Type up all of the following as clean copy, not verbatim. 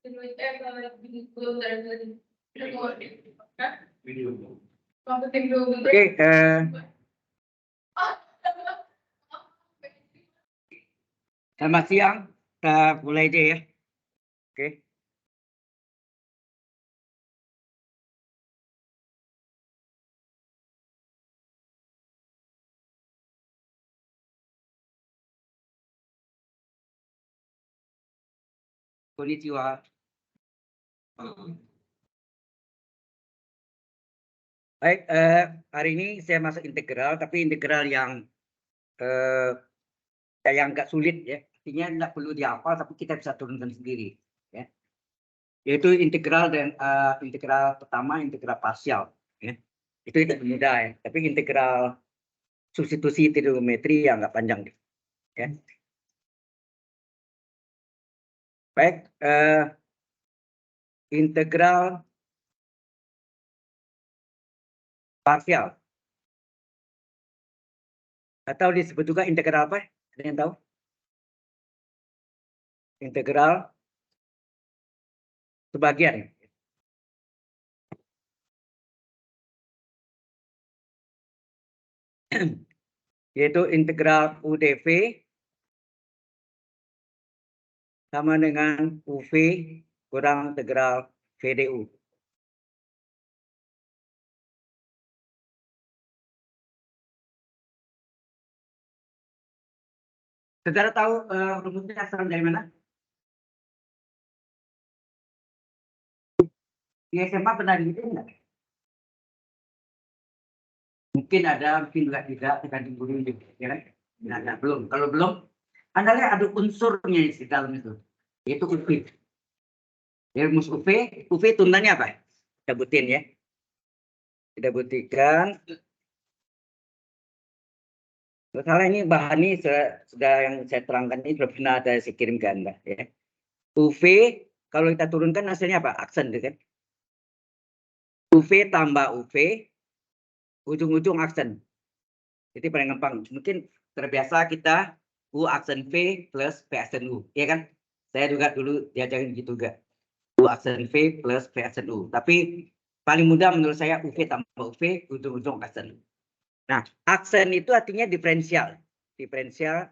Oke, selamat siang. Kita mulai aja ya. Oke. Konnichiwa. Baik, hari ini saya masuk integral, tapi integral yang agak sulit ya. Artinya tidak perlu dihafal, tapi kita bisa turunkan sendiri. Ya. Yaitu integral dan integral pertama, integral parsial. Ya. Itu tidak mudah ya. Tapi integral substitusi trigonometri yang nggak panjang. Ya. Baik, integral parsial atau disebut juga integral apa? Ada yang tahu? Integral sebagian. Yaitu integral UdV sama dengan UV kurang integral VdU. Saudara tahu rumusnya asal dari mana? Di SMA pernah dibikin nggak? Mungkin ada, mungkin juga tidak, tergantung guru juga. Ya kan? Nah, belum. Kalau belum, Anda lihat ada unsurnya di dalam itu. Yaitu UV. Ya, rumus UV turunannya apa? Kita butin ya. Kita buktikan. Masalah ini bahan ini sudah yang saya terangkan ini sudah pernah ada saya kirimkan, Mbak. Ya. UV kalau kita turunkan hasilnya apa? Aksen, kan? UV tambah UV, ujung-ujung aksen. Jadi paling gampang. Mungkin terbiasa kita U aksen V plus V aksen U, ya kan? Saya juga dulu diajarin gitu juga. U aksen V plus V aksen U. Tapi paling mudah menurut saya UV tambah UV, ujung-ujung aksen. Nah, aksen itu artinya diferensial. Diferensial,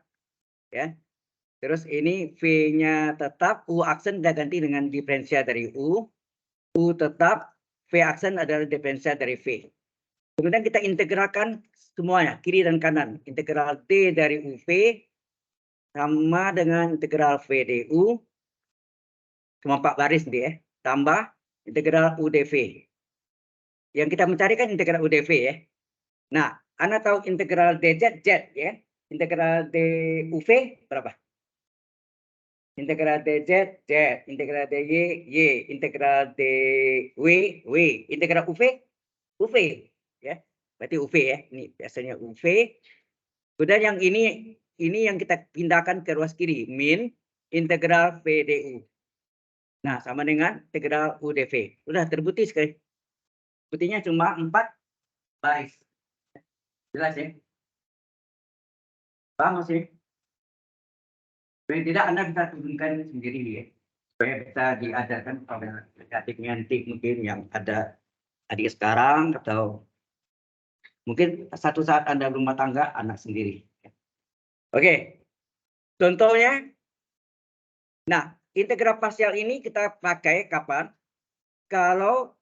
ya. Terus ini V-nya tetap, U aksen sudah ganti dengan diferensial dari U. U tetap, V aksen adalah diferensial dari V. Kemudian kita integralkan semuanya, kiri dan kanan. Integral D dari UV sama dengan integral VdU. Cuma 4 baris nih ya. Tambah integral UdV. Yang kita mencari kan integral UdV ya. Nah, Anda tahu integral dz, z ya. Integral duv berapa? Integral dz, z. Integral dy, y. Integral dw, w. Integral uv, uv. Ya. Berarti uv ya. Ini biasanya uv. Kemudian yang ini yang kita pindahkan ke ruas kiri. Min integral VdU. Nah, sama dengan integral UdV. Sudah terbukti sekali. Buktinya cuma 4 baris. Jelas ya? Paham sih? Supaya tidak Anda bisa turunkan sendiri ya. Supaya bisa diajarkan pada adik nanti mungkin yang ada adik sekarang atau mungkin satu saat Anda berumah tangga anak sendiri. Oke. Contohnya. Nah, integral parsial ini kita pakai kapan? Kalau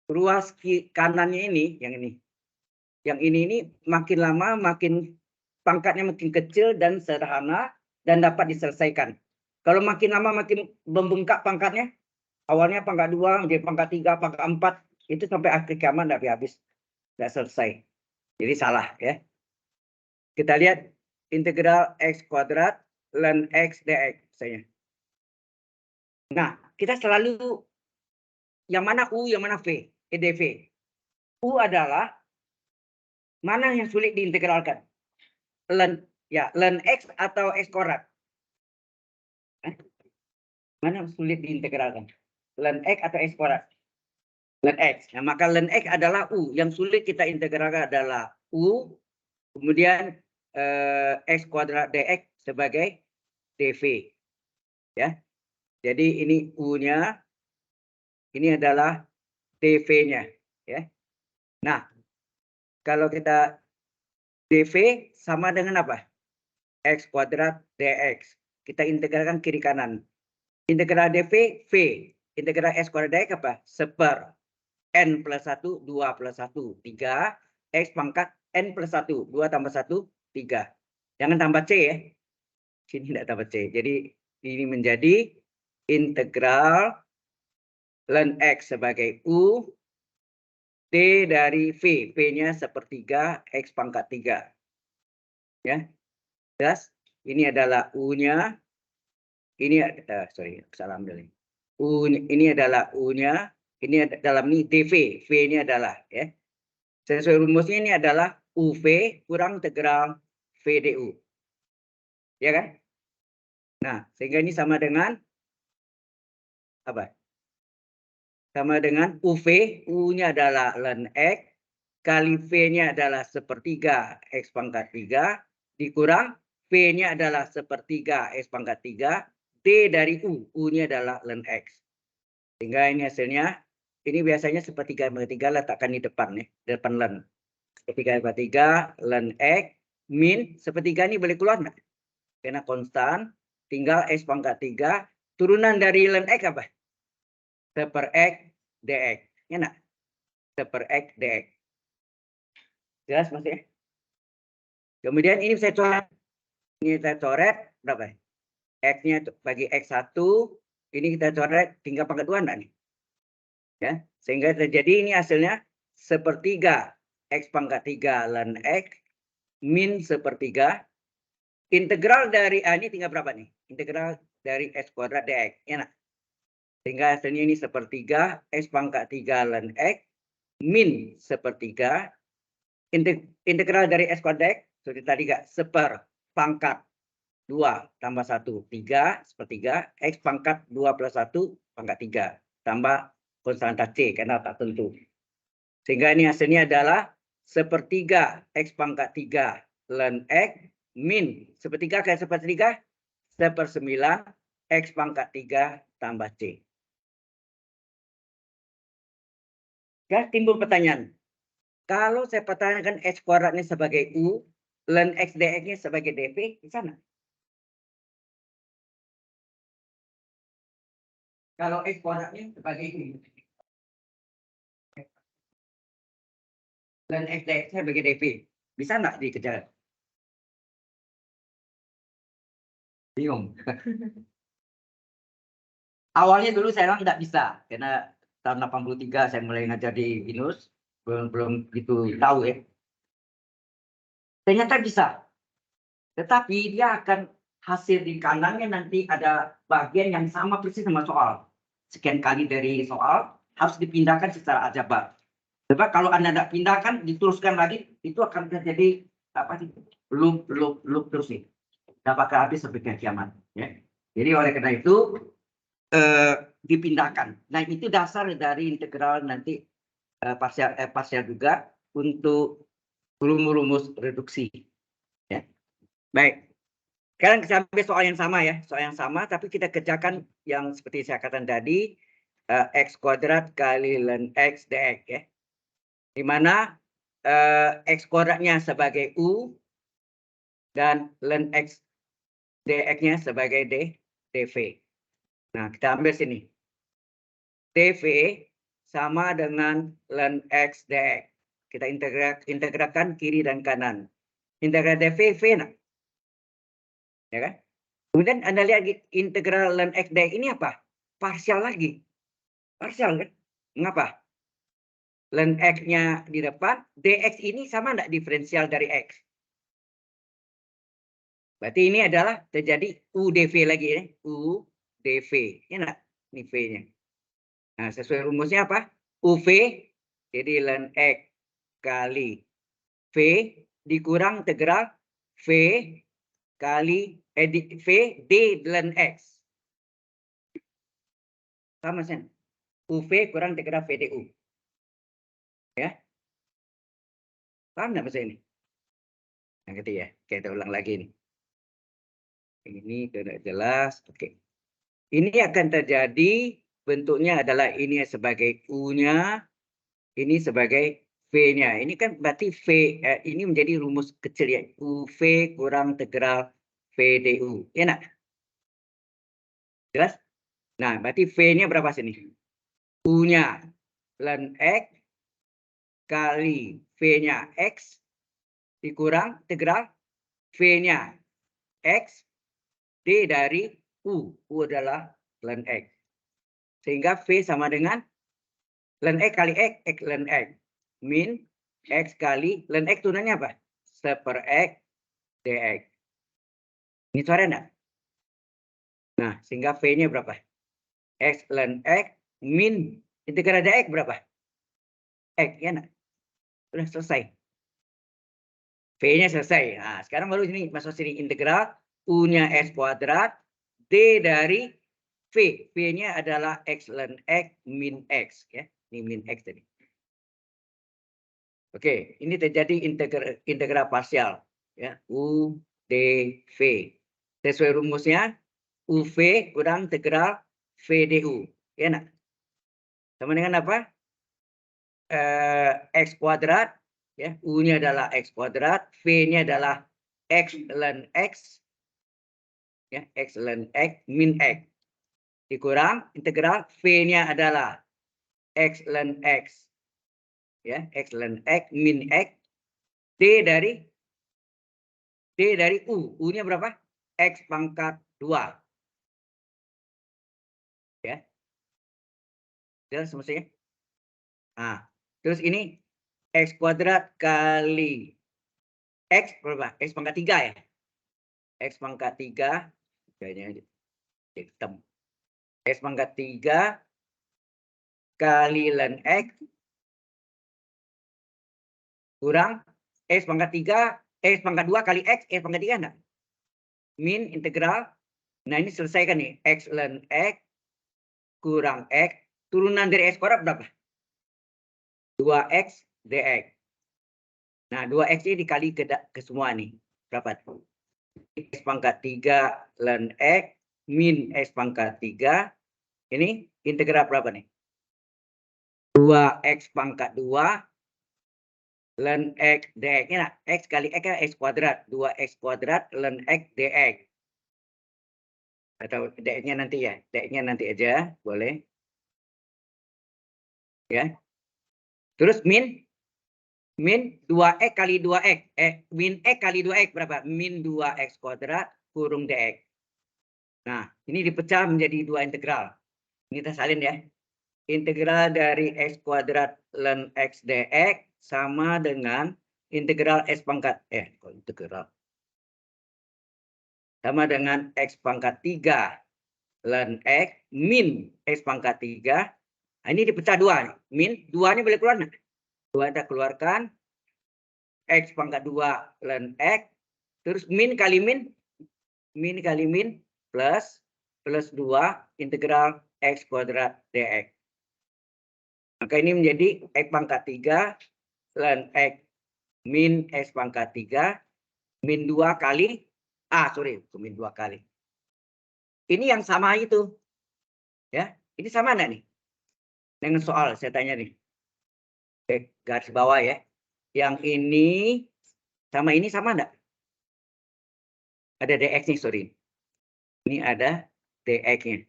ruas kanannya ini, yang ini. Yang ini makin lama makin pangkatnya makin kecil dan sederhana dan dapat diselesaikan. Kalau makin lama makin membengkak pangkatnya, awalnya pangkat 2, menjadi pangkat 3, pangkat 4, itu sampai akhir kiamat tidak habis, tidak selesai. Jadi salah ya. Kita lihat integral x kuadrat ln x dx misalnya. Nah, kita selalu yang mana U, yang mana V, EdV. U adalah mana yang sulit diintegralkan? Ln x atau x kuadrat? Mana yang sulit diintegralkan? Ln x atau x kuadrat? Ln x. Nah, maka ln x adalah U. Yang sulit kita integralkan adalah U. Kemudian x kuadrat dx sebagai dv. Ya. Jadi ini U-nya, ini adalah dV-nya, ya. Nah, kalau kita dV sama dengan apa? X kuadrat dx. Kita integralkan kiri kanan. Integral dV, V. Integral X kuadrat dx apa? Seper N plus 1, 2 plus 1, 3. X pangkat N plus 1, 2 tambah 1, 3. Jangan tambah C ya. Sini tidak tambah C. Jadi ini menjadi integral ln X sebagai U. D dari V. V-nya sepertiga X pangkat 3. Ya. Jelas? Ini adalah U-nya. Ini sorry, salah ambil. U ini adalah U-nya. Ini dalam ini dV. V ini adalah ya. Sesuai rumusnya ini adalah UV kurang integral VDU. Ya kan? Nah, sehingga ini sama dengan apa? Sama dengan UV, U-nya adalah ln X, kali V-nya adalah sepertiga X pangkat 3, dikurang V-nya adalah sepertiga X pangkat 3, D dari U, U-nya adalah ln X. Sehingga ini hasilnya, ini biasanya sepertiga per 3 letakkan di depan ya, di depan ln. Sepertiga per 3 ln X, min sepertiga ini boleh keluar nggak? Karena konstan, tinggal X pangkat 3, turunan dari ln X apa? Seper X dx. Ya nak? Seper X dx. Jelas maksudnya? Kemudian ini saya coret. Ini saya coret berapa? X-nya bagi X1. Ini kita coret tinggal pangkat 2 enggak nih? Ya, sehingga terjadi ini hasilnya sepertiga X pangkat 3 ln X min sepertiga. Integral dari A ini tinggal berapa nih? Integral dari X kuadrat dx. Ya nak? Sehingga hasilnya ini sepertiga X pangkat 3 ln X min sepertiga. Integral dari X kuadrat seperti tadi gak? Seper pangkat 2 tambah 1, 3 sepertiga. X pangkat 2 plus 1 pangkat 3. Tambah konstanta C karena tak tentu. Sehingga ini hasilnya adalah sepertiga X pangkat 3 ln X min sepertiga kali sepertiga 1/9 X pangkat 3 tambah C. Ya, timbul pertanyaan. Kalau saya pertanyakan X kuadratnya sebagai U, ln X dx-nya sebagai dV, di sana. Kalau X kuadratnya sebagai U, ln X dx-nya sebagai dV, bisa nggak dikejar? Bingung. Awalnya dulu saya bilang tidak bisa, karena tahun 83 saya mulai ngajar di BINUS, belum gitu tahu ya. Ternyata bisa, tetapi dia akan hasil di kanannya nanti ada bagian yang sama persis sama soal. Sekian kali dari soal harus dipindahkan secara aljabar. Sebab kalau Anda tidak pindahkan, diteruskan lagi, itu akan terjadi apa sih? Loop terus nih. Dapat habis sampai ke kiamat. Ya. Jadi oleh karena itu dipindahkan. Nah itu dasar dari integral nanti parsial juga untuk rumus reduksi. Ya. Baik. Sekarang kita ambil soal yang sama ya, soal yang sama, tapi kita kerjakan yang seperti saya katakan tadi, X kuadrat kali ln X dx ya. Di mana X kuadratnya sebagai U dan ln X dx-nya sebagai dV. Nah, kita ambil sini. dV sama dengan ln X dx. Kita integralkan kiri dan kanan. Integral dV, V nah. Ya kan? Kemudian Anda lihat integral ln X dx ini apa? Parsial lagi. Parsial kan? Mengapa? Ln X-nya di depan, dx ini sama enggak diferensial dari X? Berarti ini adalah terjadi UdV lagi ya. UdV. Ini enggak? Ini V-nya. Nah, sesuai rumusnya apa? UV, jadi ln X kali V dikurang integral V kali V D ln X. Sama sih. UV kurang integral VDU. Ya. Paham nggak bahasa ini? Yang ketiga ya. Kita ulang lagi nih. Ini tidak jelas. Oke. Ini akan terjadi bentuknya adalah ini sebagai U-nya, ini sebagai V-nya. Ini kan berarti V, ini menjadi rumus kecil ya. UV kurang integral VDU. Ya nak? Jelas? Nah, berarti V-nya berapa sini? U-nya ln X kali V-nya X dikurang integral V-nya X D dari U. U adalah ln X. Sehingga V sama dengan ln X kali X, X ln X. Min X kali, ln X turunannya apa? 1/X dx. Ini suara enggak? Nah, sehingga V-nya berapa? X ln X min integral dx berapa? X, ya enggak? Sudah selesai. V-nya selesai. Nah, sekarang baru ini masuk sini integral U-nya X kuadrat D dari V. V-nya adalah X ln X min X. Ya. Ini min X tadi. Oke, ini terjadi integral parsial. Ya, U, D, V. Sesuai rumusnya, UV kurang integral VDU. Ya, nak? Sama dengan apa? X kuadrat. Ya, U-nya adalah X kuadrat. V-nya adalah X ln X. Ya, X ln X min X. Dikurang integral V-nya adalah X ln X. Ya, X ln X min X. D dari U. U-nya berapa? X pangkat 2. Ya. Jelas semestinya? Nah, terus ini X kuadrat kali X berapa? X pangkat 3 ya? X pangkat 3. Kayaknya hitam. X pangkat 3 kali ln X kurang X pangkat 3, X pangkat 2 kali X pangkat 3 enggak? Min integral. Nah, ini selesaikan nih. X ln X kurang X. Turunan dari X kuadrat berapa? 2X dx. Nah, 2X ini dikali ke semua nih. Berapa? X pangkat 3 ln X min X pangkat 3. Ini integral berapa nih? 2X pangkat 2 ln X dx. Nah, X kali X kan X kuadrat. 2X kuadrat ln X dx. Atau dx-nya nanti ya. Dx-nya nanti aja. Boleh. Ya. Terus min 2X kali 2X. Min X kali 2X berapa? Min 2X kuadrat kurung dx. Nah, ini dipecah menjadi dua integral. Ini kita salin ya. Integral dari X kuadrat ln X dx sama dengan integral X pangkat. Integral. Sama dengan X pangkat 3 ln X min X pangkat 3. Nah, ini dipecah dua. Min, 2 ini boleh keluar nggak? 2 kita keluarkan. X pangkat 2 ln X. Terus min kali min. Min kali min plus 2 integral X kuadrat dx. Maka ini menjadi X pangkat 3 ln X min X pangkat 3 min 2 kali. Min 2 kali. Ini yang sama itu. Ya, ini sama enggak nih? Dengan soal saya tanya nih. Garis bawah ya. Yang ini sama enggak? Ada dx nih, sorry. Ini ada dx-nya.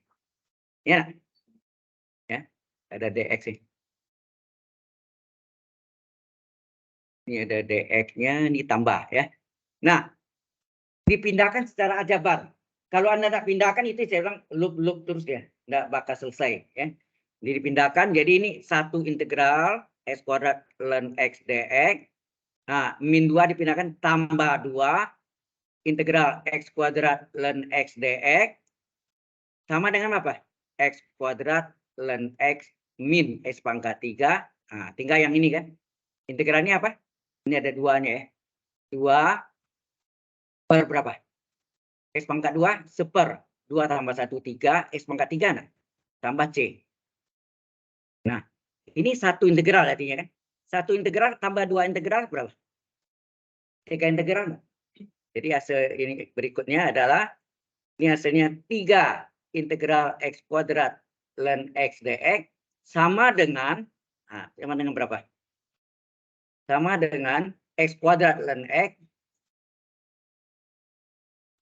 Ya. Ya, ada dx nih. Ini ada dx-nya ditambah ya. Nah, dipindahkan secara aljabar. Kalau Anda tidak pindahkan itu saya bilang loop terus ya. Nggak bakal selesai ya. Jadi dipindahkan, jadi ini satu integral X kuadrat ln X dx. Nah, min 2 dipindahkan tambah 2 integral X kuadrat ln X dx. Sama dengan apa? X kuadrat ln X min X pangkat 3. Nah, tinggal yang ini kan. Integralnya apa? Ini ada 2-nya ya. 2 per berapa? X pangkat 2 seper 2 tambah 1 3. X pangkat 3 nah? Tambah C. Nah, ini satu integral artinya kan. Satu integral tambah 2 integral berapa? 3 integral. Jadi hasil ini berikutnya adalah ini hasilnya 3 integral x kuadrat ln x dx sama dengan, sama dengan berapa? Sama dengan x kuadrat ln x,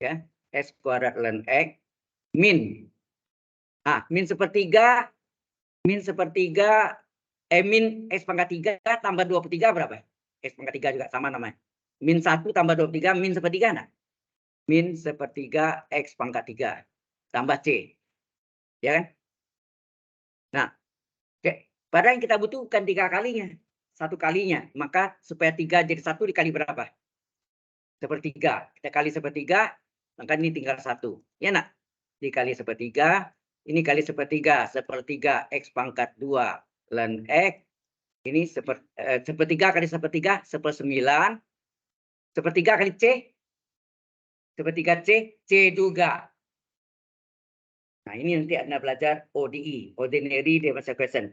ya, x kuadrat ln x min, min sepertiga min x pangkat 3 tambah 23 berapa? X pangkat 3 juga sama namanya. Min 1 tambah 23 min sepertiga, nah. Min sepertiga x pangkat 3 tambah c. Ya kan? Nah, padahal yang kita butuhkan 3 kalinya. 1 kalinya. Maka supaya 3 jadi 1 dikali berapa? Sepertiga. Kita kali sepertiga, maka ini tinggal 1. Ya nak? Dikali sepertiga. Ini kali sepertiga, sepertiga x pangkat 2 ln x. Ini sepertiga kali sepertiga, 1/9. Sepertiga kali c. Sepertiga c, c juga. Nah ini nanti Anda belajar ODE, Ordinary Differential Equation.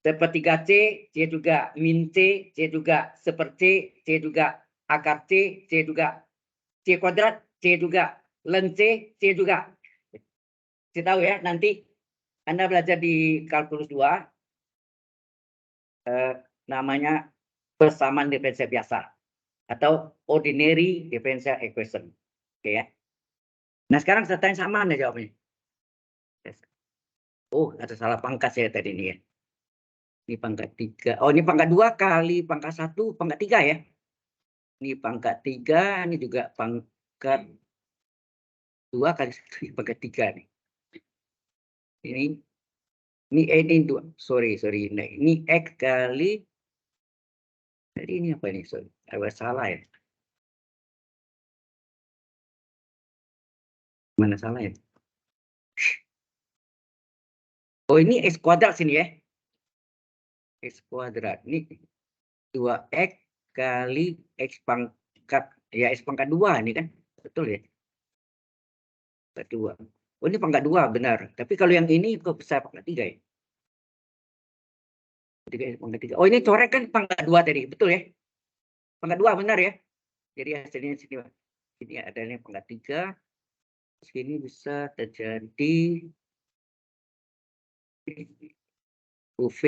Sepertiga c, c juga. Min c, c juga. Seper c, c juga. Akar c, c juga. C kuadrat, c juga. Ln c, c juga. Saya tahu ya, nanti Anda belajar di kalkulus 2, namanya persamaan diferensial biasa atau ordinary differential equation. Oke ya. Nah sekarang saya tanya sama nih jawabnya. Oh ada salah pangkat saya tadi ini ya. Ini pangkat 3. Oh ini pangkat 2 kali pangkat 1 pangkat 3 ya. Ini pangkat 3, ini juga pangkat 2 kali 1 pangkat 3 nih. Ini 2. Sorry. Nah, ini X kali. Jadi ini apa ini? Sorry. Ada salah ya. Mana salah ya? Oh ini X kuadrat sini ya. X kuadrat. Ini 2X kali X pangkat. Ya X pangkat 2 ini kan. Betul ya. Pangkat 2. Oh ini pangkat 2 benar. Tapi kalau yang ini kok bisa pangkat 3 ya? 3 pangkat 3. Oh ini coret kan pangkat 2 tadi. Betul ya. Pangkat 2 benar ya. Jadi hasilnya sini. Ini adanya pangkat 3. Sini bisa terjadi UV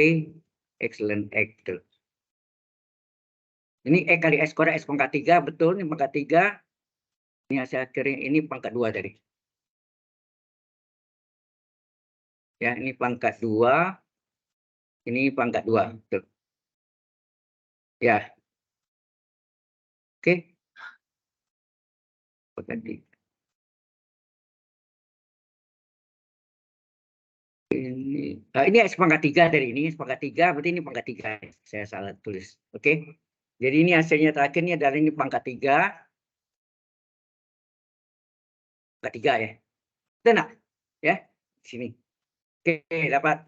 X ln X. Ini X kali X kuadrat X pangkat 3. Betul ini pangkat 3. Ini hasil akhirnya ini pangkat 2 tadi. Ya, ini pangkat 2. Ini pangkat 2. Betul. Ya. Oke. Pangkat 3. Ini X pangkat 3 dari ini. X pangkat 3 berarti ini pangkat 3. Saya salah tulis. Oke. Jadi ini hasilnya terakhir ini adalah ini pangkat 3. Pangkat 3 ya. Benar. Ya. Sini. Oke, dapat.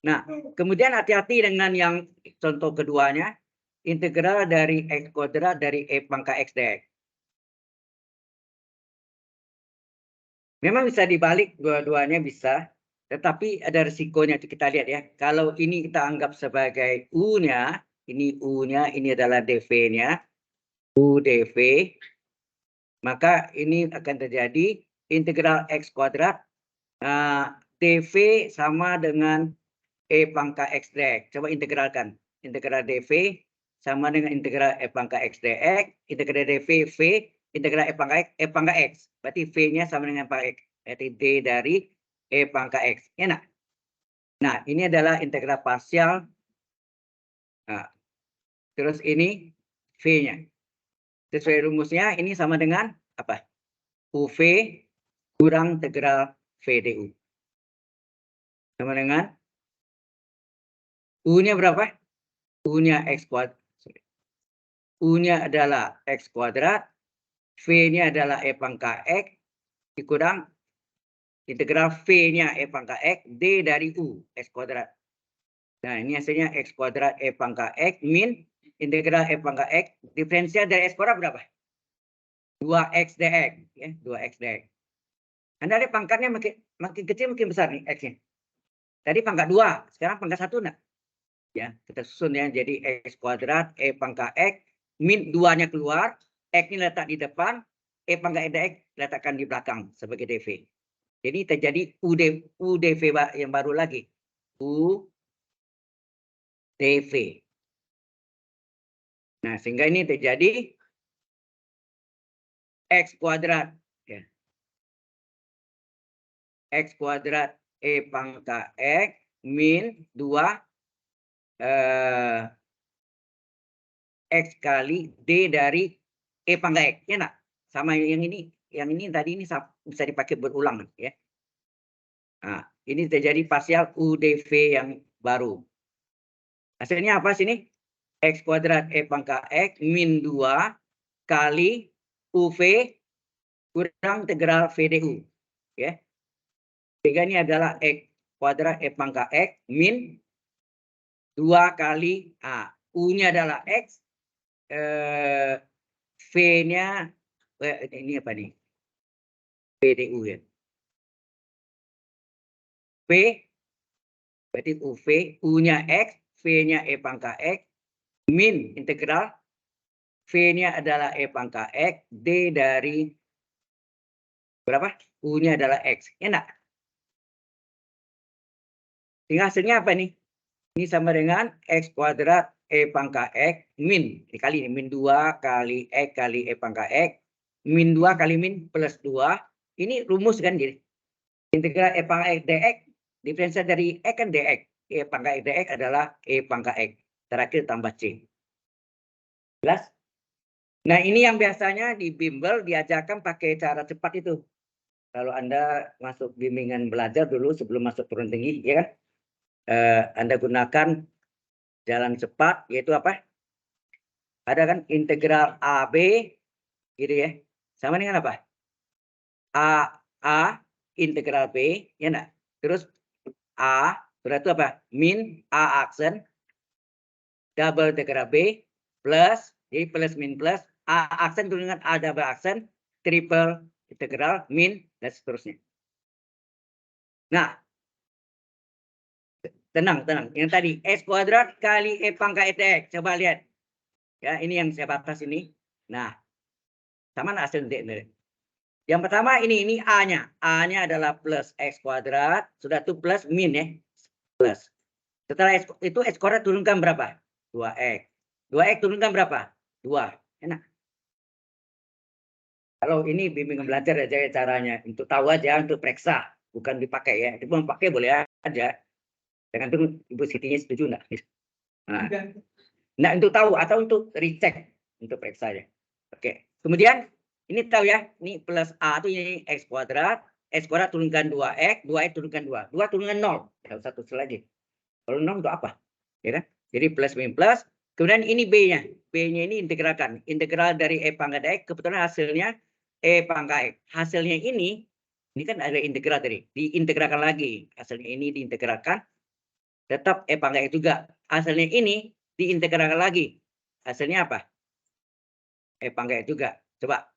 Nah, kemudian hati-hati dengan yang contoh keduanya, integral dari X kuadrat dari E pangkat X dx. Memang bisa dibalik, dua-duanya bisa, tetapi ada risikonya kita lihat ya. Kalau ini kita anggap sebagai U-nya, ini U-nya, ini adalah dV-nya, U dV, maka ini akan terjadi integral X kuadrat dV sama dengan E pangkat X dx. Coba integralkan. Integral dV sama dengan integral E pangkat X dx. Integral dV V. Integral E pangkat X. Berarti V-nya sama dengan pangkat X. Berarti D dari E pangkat X. Ya nak? Nah ini adalah integral parsial. Nah, terus ini V-nya. Sesuai rumusnya ini sama dengan apa? UV kurang integral V du. Sama dengan U-nya berapa? U-nya X kuadrat. U-nya adalah X kuadrat. V-nya adalah E pangkat X. Dikurang integral V-nya E pangkat X. D dari U. X kuadrat. Nah ini hasilnya X kuadrat E pangkat X. Min integral E pangkat X. Diferensial dari X kuadrat berapa? 2X dx. Ya, 2X dx. Anda lihat pangkatnya makin kecil makin besar nih X-nya. Tadi pangkat 2. Sekarang pangkat 1 enggak? Ya, kita susun ya. Jadi X kuadrat E pangkat X. Min 2-nya keluar. X ini letak di depan. E pangkat dx letakkan di belakang sebagai dV. Jadi terjadi UDV yang baru lagi. UDV. Nah, sehingga ini terjadi X kuadrat. Ya. X kuadrat E pangkat X min 2 X kali D dari E pangkat X. Ya nak? Sama yang ini tadi ini bisa dipakai berulang ya. Nah, ini terjadi partial UDV yang baru. Hasilnya apa sini? X kuadrat E pangkat X min 2 kali UV kurang integral VDU. Ya. Sehingga ini adalah X kuadrat E pangkat X min 2 kali U-nya adalah X, V-nya ini apa nih? VDU ya. V berarti UV, U-nya X, V-nya E pangkat X, min integral, V-nya adalah E pangkat X, D dari berapa? U-nya adalah X. Enak. Sehingga hasilnya apa nih? Ini sama dengan X kuadrat E pangkat X min. Dikali ini, min 2 kali X kali E pangkat X. Min 2 kali min plus 2. Ini rumus kan jadi. Integral E pangkat X dx. Diferensial dari X kan dx. E pangkat X dx adalah E pangkat X. Terakhir tambah C. Jelas? Nah ini yang biasanya di bimbel diajarkan pakai cara cepat itu. Kalau Anda masuk bimbingan belajar dulu sebelum masuk perguruan tinggi, ya kan? Anda gunakan jalan cepat, yaitu apa? Ada kan integral AB, gitu ya. Sama dengan apa? A integral B, ya enggak? Terus A berarti apa? Min A aksen double integral B plus, jadi plus min plus A aksen dengan A double aksen triple integral min dan seterusnya. Nah, tenang. Yang tadi X kuadrat kali E pangkat X. Coba lihat. Ya, ini yang saya batas ini. Nah, sama hasil ini. Yang pertama ini A-nya. A-nya adalah plus X kuadrat. Sudah itu plus min ya. Plus. Setelah itu X kuadrat turunkan berapa? 2X. 2X turunkan berapa? 2. Enak. Kalau ini bimbingan belajar aja caranya. Untuk tahu aja, untuk periksa. Bukan dipakai ya. Itu mau pakai boleh aja. Tergantung Ibu Sitinya setuju enggak? Nah, untuk tahu atau untuk recheck. Untuk periksa ya. Oke. Kemudian ini tahu ya. Ini plus A itu ini X kuadrat. X kuadrat turunkan 2X. 2X turunkan 2. 2 turunkan 0. Tidak usah tulis lagi. Kalau 0 itu apa? Ya kan? Jadi plus min plus. Kemudian ini B-nya. B-nya ini integralkan. Integral dari E pangkat X. Kebetulan hasilnya E pangkat X. Hasilnya ini kan ada integral tadi. Diintegralkan lagi. Hasilnya ini diintegralkan. Tetap E pangkat X juga. Hasilnya ini diintegralkan lagi. Hasilnya apa? E pangkat X juga. Coba.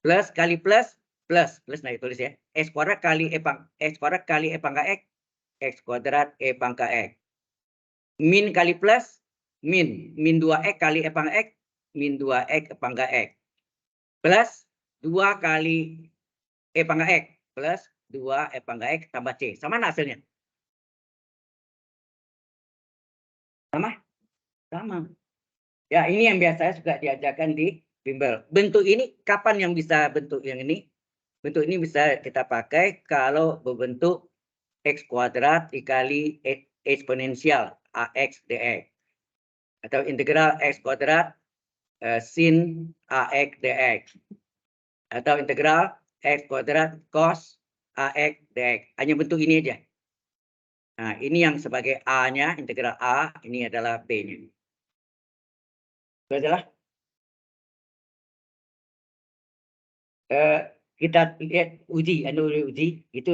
Plus kali plus. Plus. Plus nah tulis ya. X kuadrat kali X kuadrat kali E pangkat X. X kuadrat E pangkat X. Min kali plus, min 2X kali E pangkat X, min 2X E pangkat X. Plus 2 kali E pangkat X, plus 2 E pangkat X tambah C. Sama hasilnya? Sama. Ya, ini yang biasanya juga diajarkan di bimbel. Bentuk ini, kapan yang bisa bentuk yang ini? Bentuk ini bisa kita pakai kalau berbentuk X kuadrat dikali eksponensial AX dx. Atau integral X kuadrat sin AX dx. Atau integral X kuadrat cos AX dx. Hanya bentuk ini aja. Nah, ini yang sebagai A-nya, integral A, ini adalah B-nya. Itu adalah kita lihat uji itu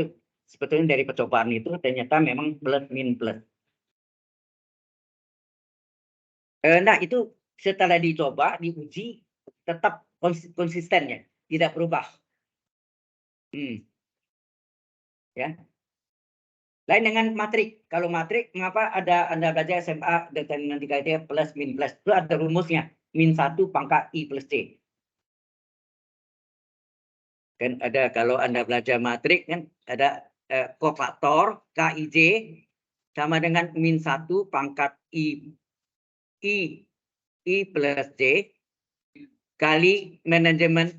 sebetulnya dari percobaan itu ternyata memang plus min plus. Nah, itu setelah dicoba, diuji, tetap konsistennya, tidak berubah. Ya. Lain dengan matrik. Kalau matrik, mengapa Anda belajar SMA determinan 3T plus min plus? Itu ada rumusnya. Min 1 pangkat I plus C. Kan ada kalau Anda belajar matrik kan ada kofaktor KIJ sama dengan min 1 pangkat I plus J kali manajemen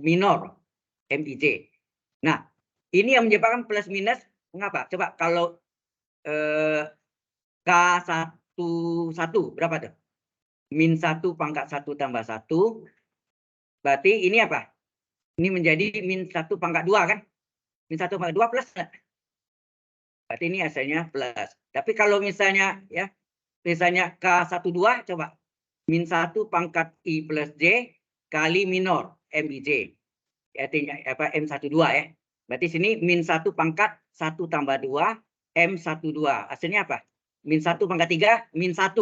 minor MIJ. Nah, ini yang menyebabkan plus minus. Mengapa? Coba kalau K11 berapa tuh? Min 1 pangkat 1 tambah 1. Berarti ini apa? Ini menjadi min 1 pangkat 2 kan? Min 1 pangkat 2 plus. Berarti ini hasilnya plus. Tapi kalau misalnya ya, misalnya K12 coba. Min 1 pangkat I plus J kali minor MIJ. Artinya apa M12 ya. Berarti sini min 1 pangkat 1 tambah 2 M12. Hasilnya apa? Min 1 pangkat 3 min 1.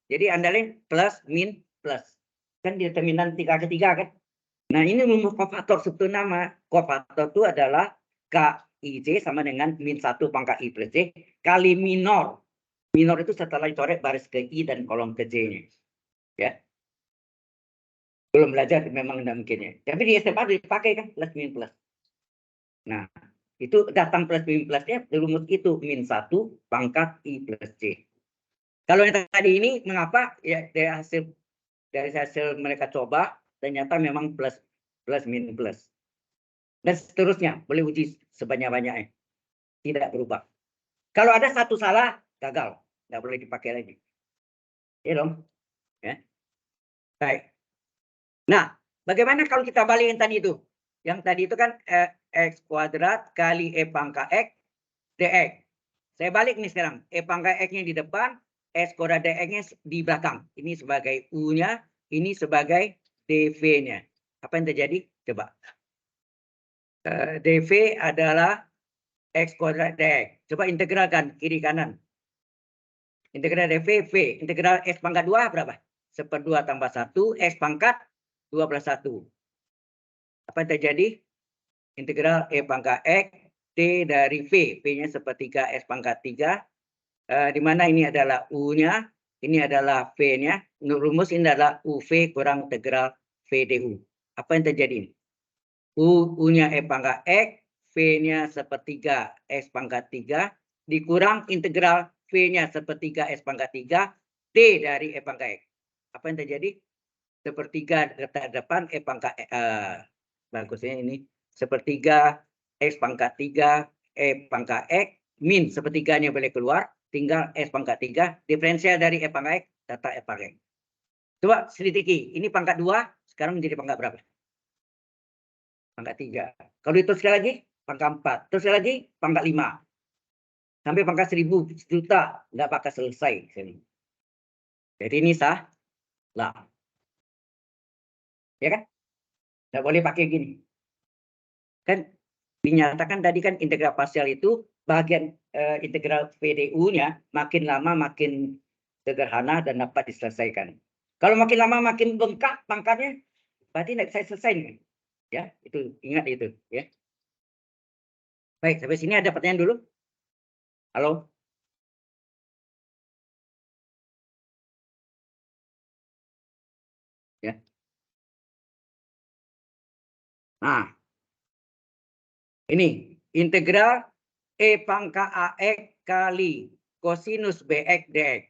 Jadi Anda lihat plus min plus. Kan determinan ketiga kan? Nah, ini kofaktor satu nama. Kofaktor itu adalah KIJ sama dengan min 1 pangkat I plus J kali minor. Minor itu setelah dicoret baris ke I dan kolom ke J-nya. Ya. Belum belajar memang tidak mungkin ya. Tapi di SMA dipakai kan plus min plus. Nah, itu datang plus min plusnya rumus itu min 1 pangkat I plus J. Kalau yang tadi ini mengapa ya dari hasil mereka coba ternyata memang plus min plus. Dan seterusnya boleh uji sebanyak-banyaknya. Tidak berubah. Kalau ada satu salah gagal, nggak boleh dipakai lagi. Ya dong. Ya. Baik. Nah, bagaimana kalau kita balikin tadi itu? Yang tadi itu kan X kuadrat kali E pangkat X dx. Saya balik nih sekarang. E pangkat X-nya di depan, X kuadrat dx-nya di belakang. Ini sebagai U-nya, ini sebagai dv-nya. Apa yang terjadi? Coba. dv adalah X kuadrat dx. Coba integralkan kiri kanan. Integral dv, V. Integral X pangkat 2 berapa? 1/2 tambah 1, X pangkat 2 plus 1. Apa yang terjadi? Integral E pangkat X, T dari V. V-nya 1/3 X pangkat 3. Di mana ini adalah U-nya, ini adalah V-nya. Menurut rumus ini adalah UV kurang integral V du. Apa yang terjadi? U-nya E pangkat X, V-nya 1/3 X pangkat 3, dikurang integral V-nya 1/3 X pangkat 3, T dari E pangkat X. Apa yang terjadi? 1/3 depan E pangkat bagusnya ini 1/3 X pangkat 3 E pangkat X min 1/3-nya boleh keluar, tinggal X pangkat 3, diferensial dari E pangkat X, data E pangkat X. Coba selidiki, ini pangkat 2, sekarang menjadi pangkat berapa? Pangkat 3. Kalau itu sekali lagi, pangkat 4. Terus sekali lagi, pangkat 5. Sampai pangkat 1000 juta, nggak bakal selesai. Jadi ini salah. Ya kan? Nggak boleh pakai gini. Kan dinyatakan tadi kan integral parsial itu bagian integral VDU-nya makin lama makin sederhana dan dapat diselesaikan. Kalau makin lama makin bengkak pangkatnya, berarti tidak bisa selesai. Ya, itu ingat itu. Ya. Baik, sampai sini ada pertanyaan dulu. Halo. Ya. Nah, ini integral E pangkat AX kali kosinus BX dx.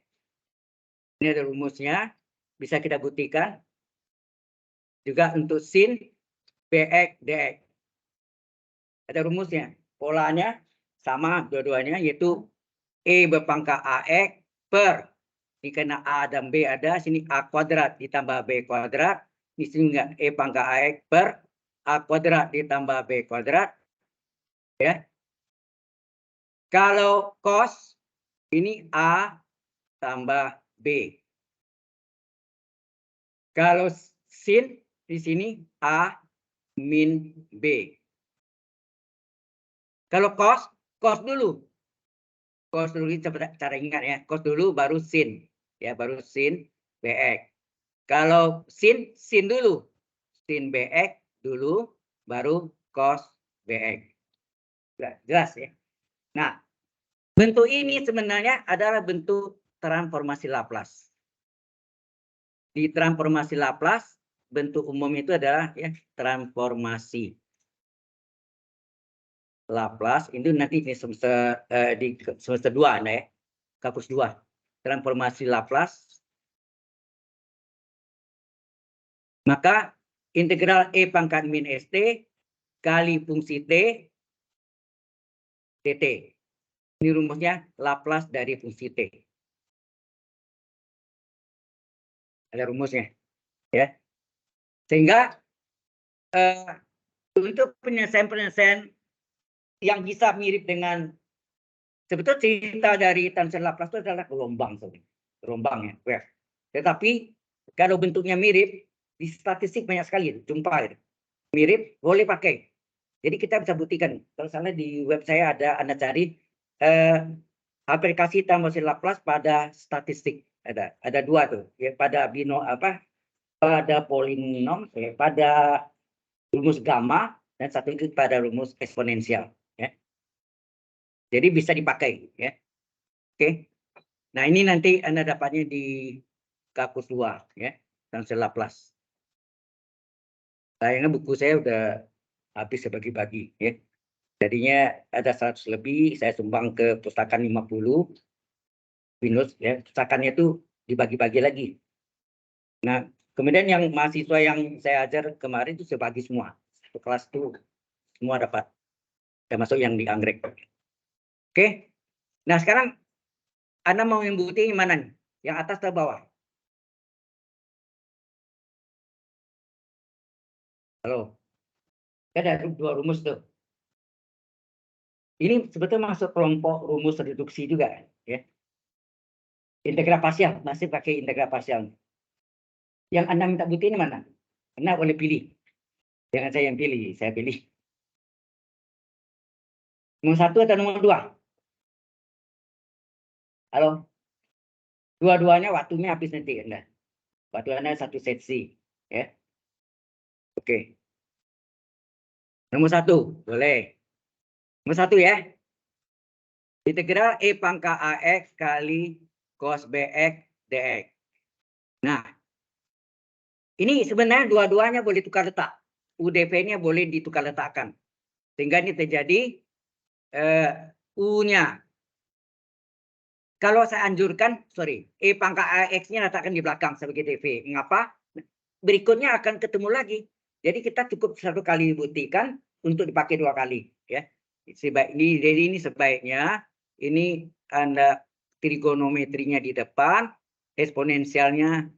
Ini ada rumusnya, bisa kita buktikan. Juga untuk sin BX dx. Ada rumusnya. Polanya sama dua-duanya, yaitu E berpangkat AX per, ini karena A dan B ada, sini A kuadrat ditambah B kuadrat. Di sini enggak, E pangkat AX per A kuadrat ditambah B kuadrat. Ya. Kalau cos, ini A tambah B. Kalau sin, di sini A min B. Kalau cos dulu. Cos dulu, cara ingat ya. Cos dulu baru sin. Ya, baru sin BX. Kalau sin dulu. Sin BX dulu, baru cos BX. Jelas ya. Nah, bentuk ini sebenarnya adalah bentuk transformasi Laplace. Di transformasi Laplace, bentuk umum itu adalah ya transformasi Laplace. Itu nanti di semester di semester 2 ya. Kampus 2. Transformasi Laplace. Maka integral E pangkat min ST kali fungsi T dt. Ini rumusnya Laplace dari fungsi T. Ada rumusnya. Ya. Sehingga untuk penyelesaian-penyelesaian yang bisa mirip dengan sebetulnya cerita dari tangent Laplace itu adalah gelombang, gelombang ya. Tetapi kalau bentuknya mirip di statistik banyak sekali jumpa mirip boleh pakai. Jadi kita bisa buktikan. Kalau salah di web saya Anda cari aplikasi tangent Laplace pada statistik ada 2 tuh ya, pada pada polinom ya, pada rumus gamma dan satu itu pada rumus eksponensial ya. Jadi bisa dipakai ya. Oke. Nah, ini nanti Anda dapatnya di kampus 2 ya, tangent Laplace. Sayangnya buku saya udah habis bagi-bagi ya. Jadinya ada 100 lebih, saya sumbang ke pustakaan 50 minus ya. Pustakannya itu dibagi-bagi lagi. Nah, kemudian yang mahasiswa yang saya ajar kemarin itu saya bagi semua. Satu kelas itu semua dapat. Termasuk yang di anggrek. Oke. Nah, sekarang Anda mau membuktikan yang mana nih? Yang atas atau bawah? Halo. Ada 2 rumus tuh. Ini sebetulnya masuk kelompok rumus reduksi juga ya. Integral parsial, masih pakai integral parsial. Yang Anda minta bukti ini mana? Anda boleh pilih. Jangan saya yang pilih, saya pilih. Nomor 1 atau nomor 2? Halo? Dua-duanya waktunya habis nanti Anda. Waktu Anda 1 sesi. Ya. Oke. Nomor 1, boleh. Nomor 1 ya. Integral E pangkat AX kali cos BX DX. Nah, ini sebenarnya dua-duanya boleh tukar letak. UDP-nya boleh ditukar letakkan. Sehingga ini terjadi U-nya. Kalau saya anjurkan, E pangkat AX-nya letakkan di belakang sebagai DV. Mengapa? Berikutnya akan ketemu lagi. Jadi kita cukup 1 kali buktikan untuk dipakai 2 kali. Ya. Jadi ini sebaiknya ini Anda trigonometrinya di depan, eksponensialnya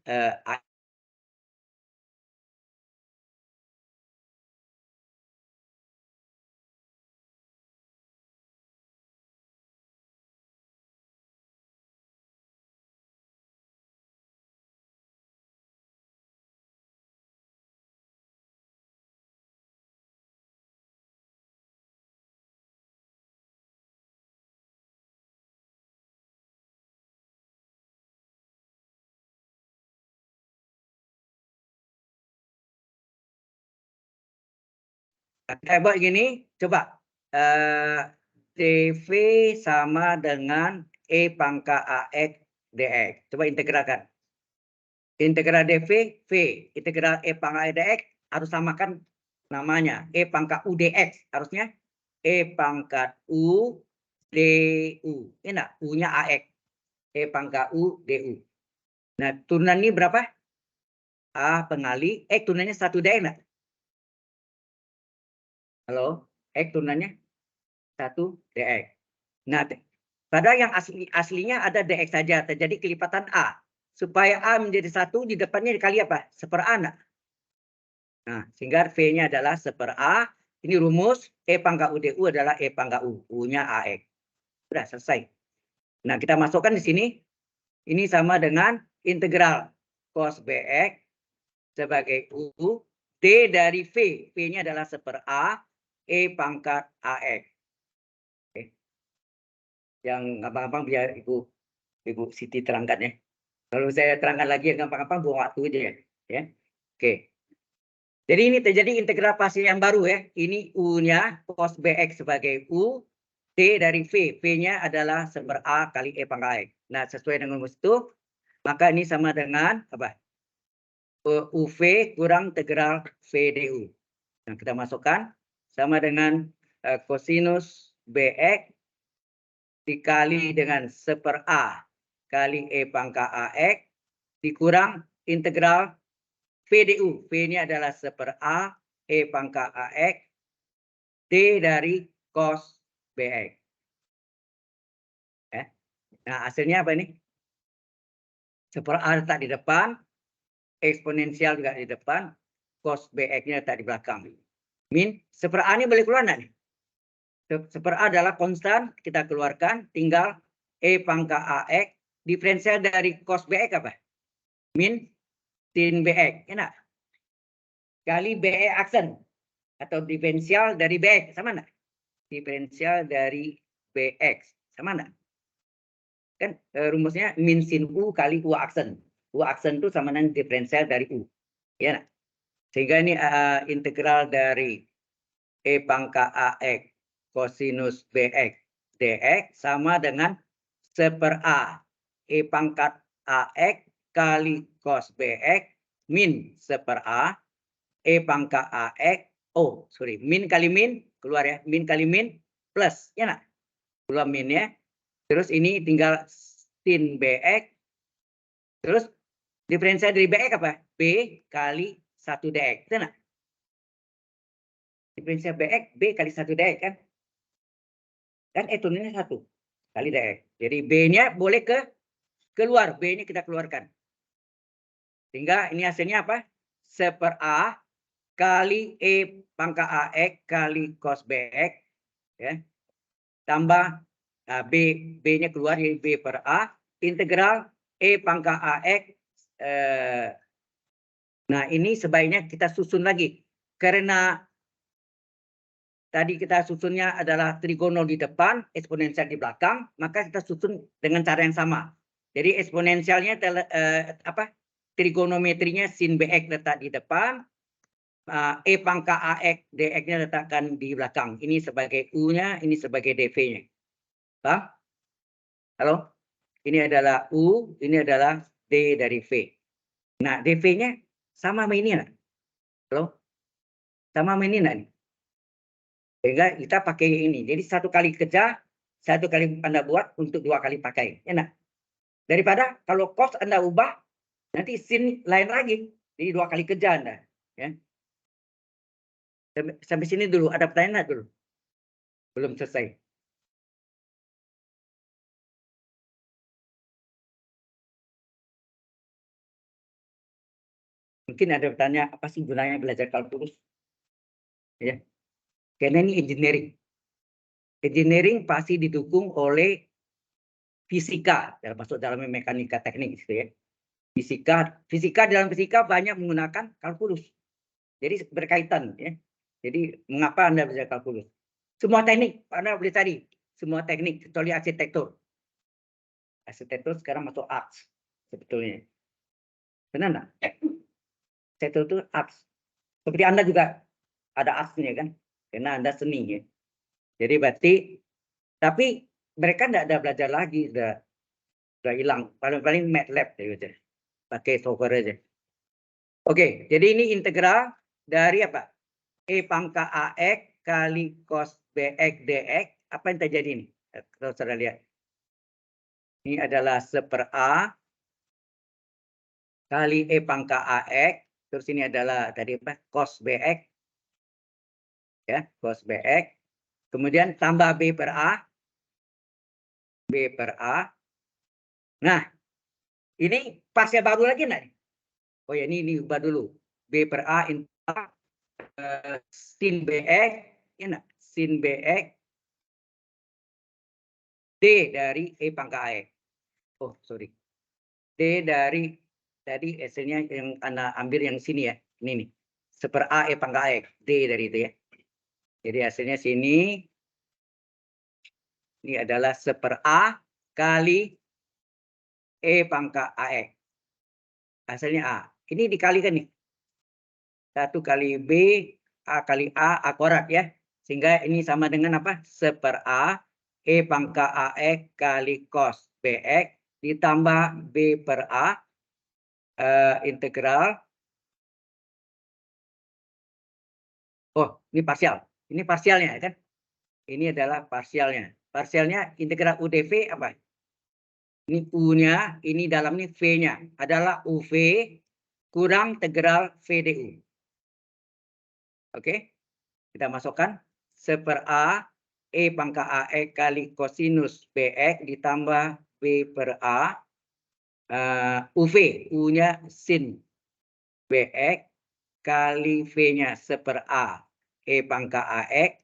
buat gini, coba dv sama dengan E pangkat AX DX. Coba integralkan. Integral dv, V. Integral E pangkat DX harus samakan namanya. E pangkat U DX. Harusnya E pangkat U DU. Ini enggak? U-nya AX. E pangkat U DU. Nah, turunan ini berapa? A pengali. Turunannya 1 DX enggak? Halo? Turunannya 1 DX. Nah, padahal yang aslinya ada DX saja, terjadi kelipatan A. Supaya A menjadi 1, di depannya dikali apa? 1/A enggak? Nah, sehingga V-nya adalah 1/A. Ini rumus E pangkat UDU adalah E pangkat U. U-nya AX. Sudah selesai. Nah, kita masukkan di sini. Ini sama dengan integral cos BX sebagai U. D dari V. V-nya adalah 1/A. E pangkat AX. Yang gampang-gampang biar Ibu Siti terangkan ya. Kalau saya terangkan lagi yang gampang-gampang buang waktu aja ya. Oke. Jadi ini terjadi integral parsial yang baru ya. Ini U-nya cos BX sebagai U, D dari V. V-nya adalah 1/A kali E pangkat AX. Nah, sesuai dengan rumus itu, maka ini sama dengan apa? UV kurang integral V du. Nah, kita masukkan sama dengan kosinus BX dikali dengan 1/A kali E pangkat AX dikurang integral V du. V ini adalah 1/A E pangkat AX D dari cos BX. Nah, hasilnya apa ini? 1/A letak di depan, eksponensial juga di depan, cos BX-nya letak di belakang. Min 1/A ini boleh keluar enggak nih? 1/A adalah konstan, kita keluarkan, tinggal E pangkat AX, diferensial dari cos BX apa? Min sin BX, enak? Kali BX aksen, atau diferensial dari BX, sama enggak? Diferensial dari BX, sama enggak? Kan rumusnya min sin U kali U aksen. U aksen itu sama dengan diferensial dari U. Ya, sehingga ini integral dari E pangkat AX kosinus BX DX sama dengan 1/A E pangkat AX kali cos BX min 1/A E pangkat AX. Oh, sorry. Min kali min, keluar ya. Min kali min plus. Ya, nak? Keluar min ya. Terus ini tinggal sin BX. Terus diferensial dari BX apa? B kali 1 DX. Betul nggak? Diferensial BX, B kali 1 DX kan? Kan turunnya 1 kali DX. Jadi B-nya boleh keluar. B ini kita keluarkan. Sehingga ini hasilnya apa? 1/A kali E pangkat AX kali cos BX. Ya. Tambah B-nya keluar, jadi B/A. Integral E pangkat AX. Nah, ini sebaiknya kita susun lagi. Karena tadi kita susunnya adalah trigonal di depan, eksponensial di belakang, maka kita susun dengan cara yang sama. Jadi eksponensialnya trigonometrinya sin BX letak di depan, E pangkat AX DX-nya letakkan di belakang. Ini sebagai U-nya, ini sebagai DV-nya. Paham? Halo? Ini adalah U, ini adalah D dari V. Nah, DV-nya sama sama ini, nak? Halo? Sama sama ini, nak? Sehingga kita pakai ini. Jadi 1 kali kerja, 1 kali Anda buat untuk 2 kali pakai. Enak. Daripada kalau cos Anda ubah, nanti sin lain lagi. Jadi 2 kali kerja Anda. Ya. Sampai sini dulu. Ada pertanyaan dulu? Belum selesai. Mungkin ada bertanya, apa sih gunanya belajar kalkulus? Ya. Karena ini engineering. Engineering pasti didukung oleh fisika, masuk dalam mekanika teknik gitu ya. Fisika dalam fisika banyak menggunakan kalkulus. Jadi berkaitan ya. Jadi mengapa Anda belajar kalkulus? Semua teknik Anda boleh cari, semua teknik kecuali arsitektur. Arsitektur sekarang masuk arts sebetulnya. Benar enggak? Arsitektur itu arts. Seperti Anda juga ada artsnya kan? Karena Anda seni ya. Jadi berarti tapi mereka enggak ada belajar lagi, sudah hilang. Paling-paling MATLAB ya, pakai software aja. Oke, jadi ini integral dari apa? E pangkat AX kali cos BX DX. Apa yang terjadi ini? Kalau saudara lihat. Ini adalah 1/A kali E pangkat AX. Terus ini adalah tadi apa? Cos BX. Ya, cos BX. Kemudian tambah B/A. B/A. Nah, ini pasnya baru lagi enggak? Oh ya, ini ubah dulu. B/A sin BX, ya enggak? Sin BX D dari E pangkat AX. Oh, sorry. D dari tadi hasilnya yang Anda ambil yang sini ya. Ini nih. 1/A E pangkat AX. D dari itu ya. Jadi hasilnya sini. Ini adalah 1/A kali E pangkat AX. Hasilnya A. Ini dikalikan nih. 1 kali B, A kali A akurat ya. Sehingga ini sama dengan apa? 1/A E pangkat AX kali cos BX ditambah B/A integral Oh, ini parsial. Ini parsialnya kan? Ini adalah parsialnya. Parsialnya integral UdV apa? Ini U-nya, ini dalam ini V-nya adalah UV kurang integral VDU. Oke, kita masukkan 1/A E pangkat AX kali kosinus BX ditambah B per A UV, U-nya sin BX kali V-nya 1/A E pangkat AX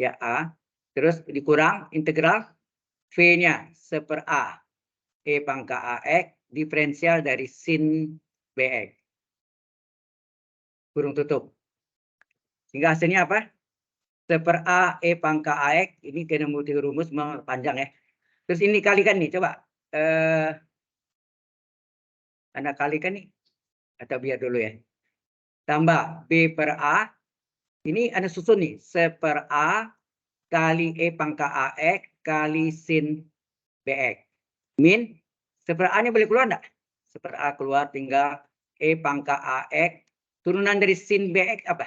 ya A, terus dikurang integral V-nya 1/A E pangkat AX diferensial dari sin BX. Kurung tutup. Sehingga hasilnya apa? 1/A E pangkat AX, ini kena multi rumus panjang ya. Terus ini kalikan nih, coba. Anda kalikan nih. Atau biar dulu ya. Tambah B per A. Ini ada susun nih. 1/A kali E pangkat AX kali sin BX. Min 1/A-nya boleh keluar enggak? 1/A keluar, tinggal E pangkat AX. Turunan dari sin BX apa?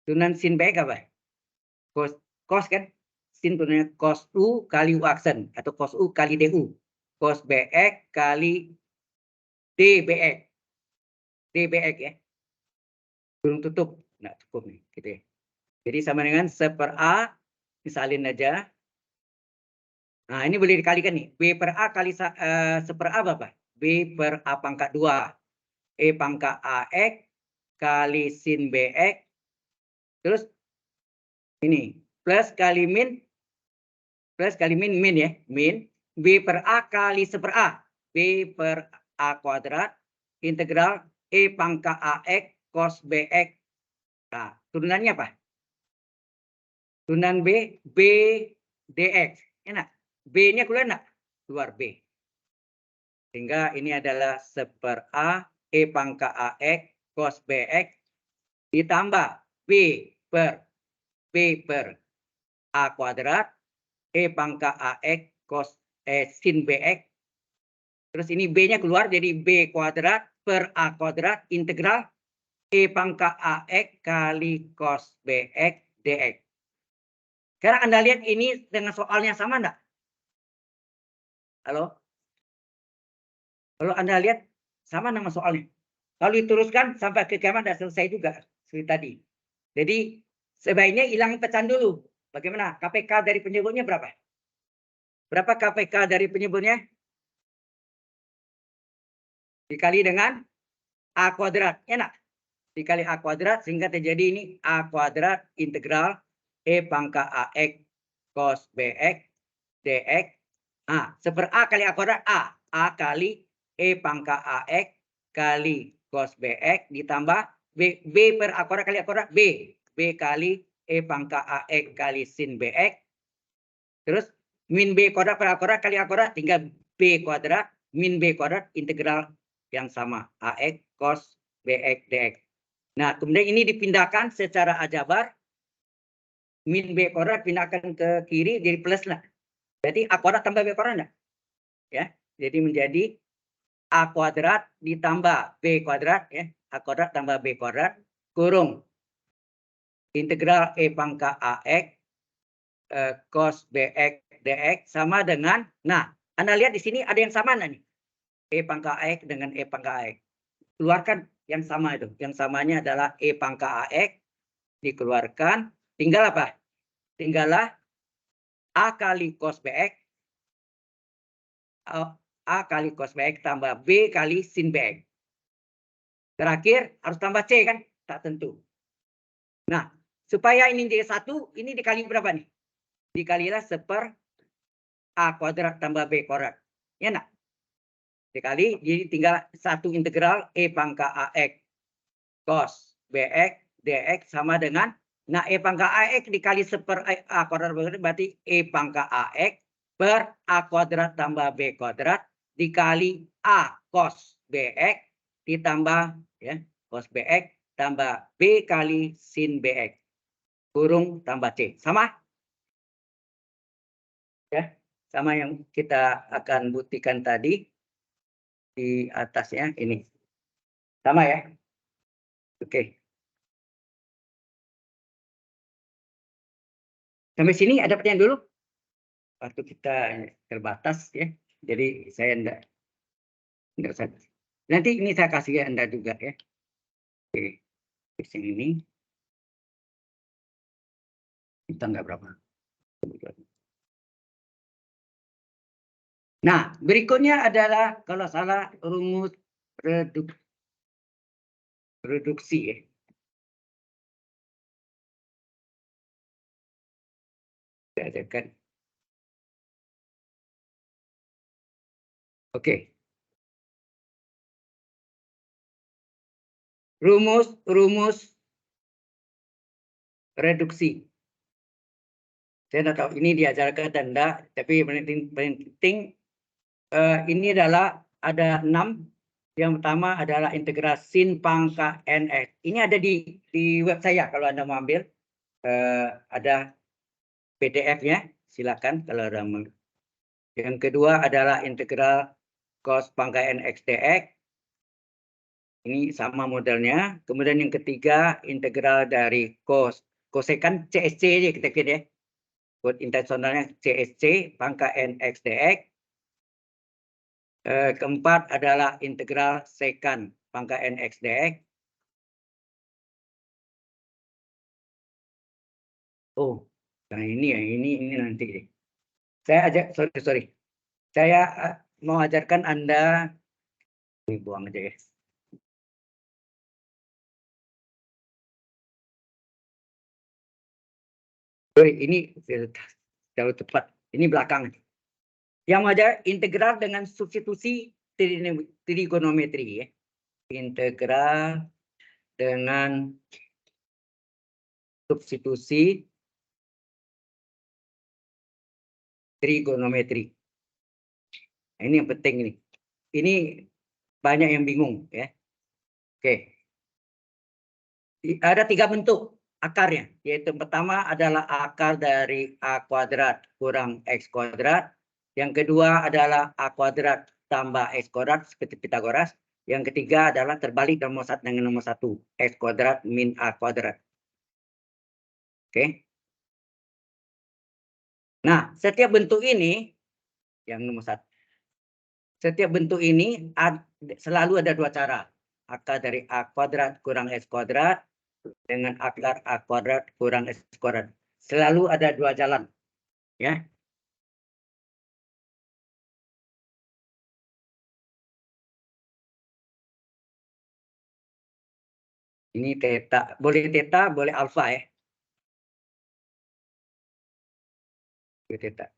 Turunan sin BX apa? Cos kan? Sin turunannya cos U kali U aksen. Atau cos U kali DU. Cos BX kali DBX. DBX ya. Kurung tutup. Nggak cukup nih. Gitu ya. Jadi sama dengan 1/A. Misalin aja. Nah, ini boleh dikalikan nih. B per A kali 1/A berapa? B per A pangkat 2. E pangkat AX kali sin BX. Terus ini. Plus kali min. Plus kali min ya. Min. B per A kali 1/A. B per A kuadrat. Integral E pangkat AX cos BX. Nah, turunannya apa? Turunan B. B DX. Enak. B-nya keluar enggak? Keluar B. Sehingga ini adalah 1/A E pangkat AX cos BX ditambah B per A kuadrat E pangkat AX cos sin BX. Terus ini B-nya keluar jadi B kuadrat per A kuadrat integral E pangkat AX kali cos BX DX. Sekarang Anda lihat ini dengan soalnya sama enggak? Halo? Kalau Anda lihat sama nama soalnya. Kalau diteruskan sampai ke kiamat dan selesai juga seperti tadi. Jadi sebaiknya hilangin pecahan dulu. Bagaimana? KPK dari penyebutnya berapa? Berapa KPK dari penyebutnya? Dikali dengan A kuadrat. Enak. Dikali A kuadrat sehingga terjadi ini A kuadrat integral E pangkat AX cos BX DX. Ah, 1/A kali A kuadrat A. A kali E pangkat AX kali cos BX ditambah B per A kuadrat kali A kuadrat B. B kali E pangkat AX kali sin BX. Terus min B kuadrat per A kuadrat kali A kuadrat tinggal B kuadrat min B kuadrat integral yang sama AX cos BX DX. Nah, kemudian ini dipindahkan secara aljabar. Min B kuadrat pindahkan ke kiri jadi plus lah. Berarti A kuadrat tambah B kuadrat enggak? Ya. Jadi menjadi A kuadrat ditambah B kuadrat ya. A kuadrat tambah B kuadrat kurung integral E pangkat AX cos BX DX sama dengan, nah, Anda lihat di sini ada yang sama nih. E pangkat AX dengan E pangkat AX. Keluarkan yang sama itu. Yang samanya adalah E pangkat AX dikeluarkan. Tinggal apa? Tinggallah A kali cos BX. A kali cos BX tambah B kali sin BX. Terakhir harus tambah C kan? Tak tentu. Nah, supaya ini jadi 1, ini dikali berapa nih? Dikalilah 1/A kuadrat tambah B kuadrat. Ya enggak? Dikali, jadi tinggal 1 integral E pangkat AX cos BX DX sama dengan, nah E pangkat AX dikali 1/A kuadrat berarti E pangkat AX per A kuadrat tambah B kuadrat dikali A cos BX ditambah ya cos BX tambah B kali sin BX kurung tambah C. Sama? Ya, sama yang kita akan buktikan tadi di atasnya ini. Sama ya? Oke. Sampai sini ada pertanyaan dulu? Waktu kita terbatas ya. Jadi saya enggak usah. Nanti ini saya kasih Anda juga ya. Oke. Di sini kita enggak berapa. Nah, berikutnya adalah kalau salah rumus reduksi ya. Saya ajarkan. Oke. Rumus reduksi. Saya tidak tahu ini diajarkan dan enggak, tapi paling penting ini adalah ada 6. Yang pertama adalah integral sin pangkat nx. Ini ada di web saya kalau Anda mau ambil. Ada PDF-nya, silakan kalau ada. Yang kedua adalah integral cos pangkat nx dx. Ini sama modelnya. Kemudian yang ketiga integral dari kosekan CSC aja kita kira ya. Kode intensionalnya CSC pangkat nx dx. Keempat adalah integral sekan pangkat nx dx. Oh, nah ini ya, ini nanti. Saya sorry. Saya mau ajarkan Anda, buang aja ya. Ini terlalu tepat. Ini belakang. Yang ada integral dengan substitusi trigonometri ya. Integral dengan substitusi trigonometri. Nah, ini yang penting ini. Ini banyak yang bingung ya. Oke. Ada 3 bentuk akarnya, yaitu pertama adalah akar dari A kuadrat kurang X kuadrat. Yang kedua adalah A kuadrat tambah X kuadrat seperti Pitagoras. Yang ketiga adalah terbalik nomor 1 dengan nomor 1, X kuadrat min A kuadrat. Oke. Nah, setiap bentuk ini, yang nomor 1. Setiap bentuk ini selalu ada 2 cara. Akar dari A kuadrat kurang X kuadrat dengan akar A kuadrat kurang X kuadrat. Selalu ada 2 jalan. Ya. Ini theta, boleh alfa ya. Theta.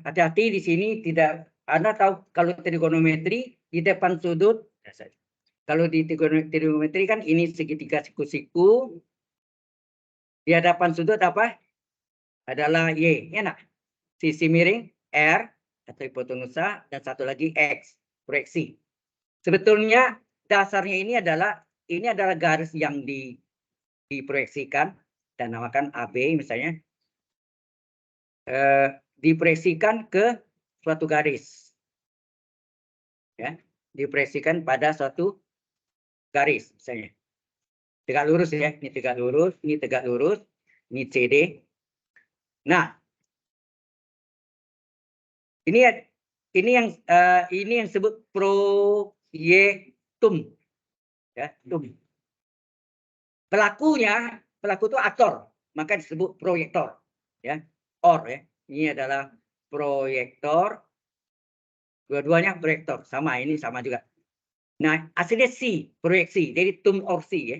Hati-hati di sini tidak, Anda tahu kalau trigonometri di depan sudut, kalau di trigonometri kan ini segitiga siku-siku, di hadapan sudut apa? Adalah Y, ya nak? Sisi miring R atau hipotenusa dan satu lagi X, proyeksi. Sebetulnya dasarnya ini adalah garis yang diproyeksikan dan namakan AB misalnya. Diproyeksikan ke suatu garis, ya, diproyeksikan pada suatu garis, misalnya tegak lurus ya, ini tegak lurus, ini tegak lurus, ini CD. Nah, ini yang disebut proyektum, ya, pelaku itu aktor, maka disebut proyektor, ya, ya. Ini adalah proyektor. Dua-duanya proyektor, sama, ini sama juga. Nah, aslinya C, proyeksi, jadi tum or C ya.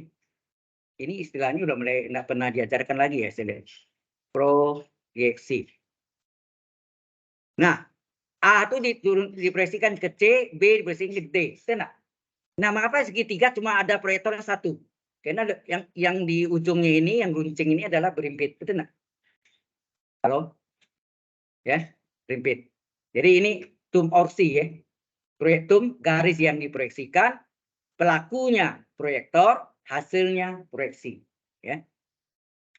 Ini istilahnya udah mulai nggak pernah diajarkan lagi ya, proyeksi. Nah, A itu diproyeksikan ke C, B diproyeksikan ke D. Nah, mengapa segitiga cuma ada proyektornya 1? Karena yang di ujungnya ini, yang runcing ini adalah berimpit, betul nggak? Halo? Ya, berimpit. Jadi ini tum or C ya. Proyektum, garis yang diproyeksikan, pelakunya proyektor, hasilnya proyeksi. Ya,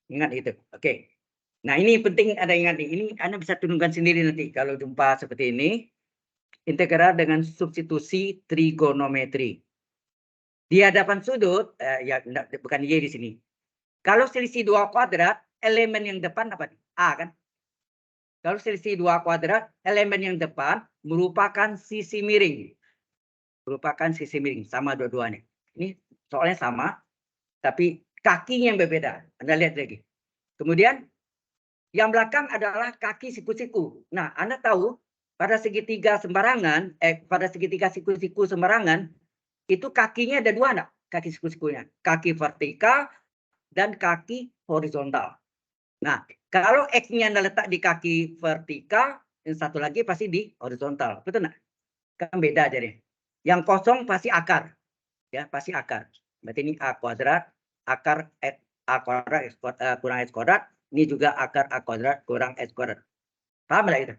ingat itu. Oke. Nah, ini penting Anda ingat nih. Ini Anda bisa turunkan sendiri nanti kalau jumpa seperti ini. Integral dengan substitusi trigonometri. Di hadapan sudut, ya bukan Y di sini. Kalau selisih 2 kuadrat, elemen yang depan apa? A kan? Kalau selisih 2 kuadrat, elemen yang depan merupakan sisi miring. Merupakan sisi miring, sama dua-duanya. Ini soalnya sama, tapi kakinya yang berbeda. Anda lihat lagi. Kemudian, yang belakang adalah kaki siku-siku. Nah, Anda tahu, pada segitiga sembarangan, pada segitiga siku-siku sembarangan, itu kakinya ada dua enggak? Kaki siku-sikunya. Kaki vertikal dan kaki horizontal. Nah, kalau X-nya Anda letak di kaki vertikal, yang satu lagi pasti di horizontal. Betul nggak? Kan beda jadi. Yang kosong pasti akar. Ya, pasti akar. Berarti ini A kuadrat, akar A kuadrat kurang X kuadrat. Ini juga akar A kuadrat kurang X kuadrat. Paham nggak itu?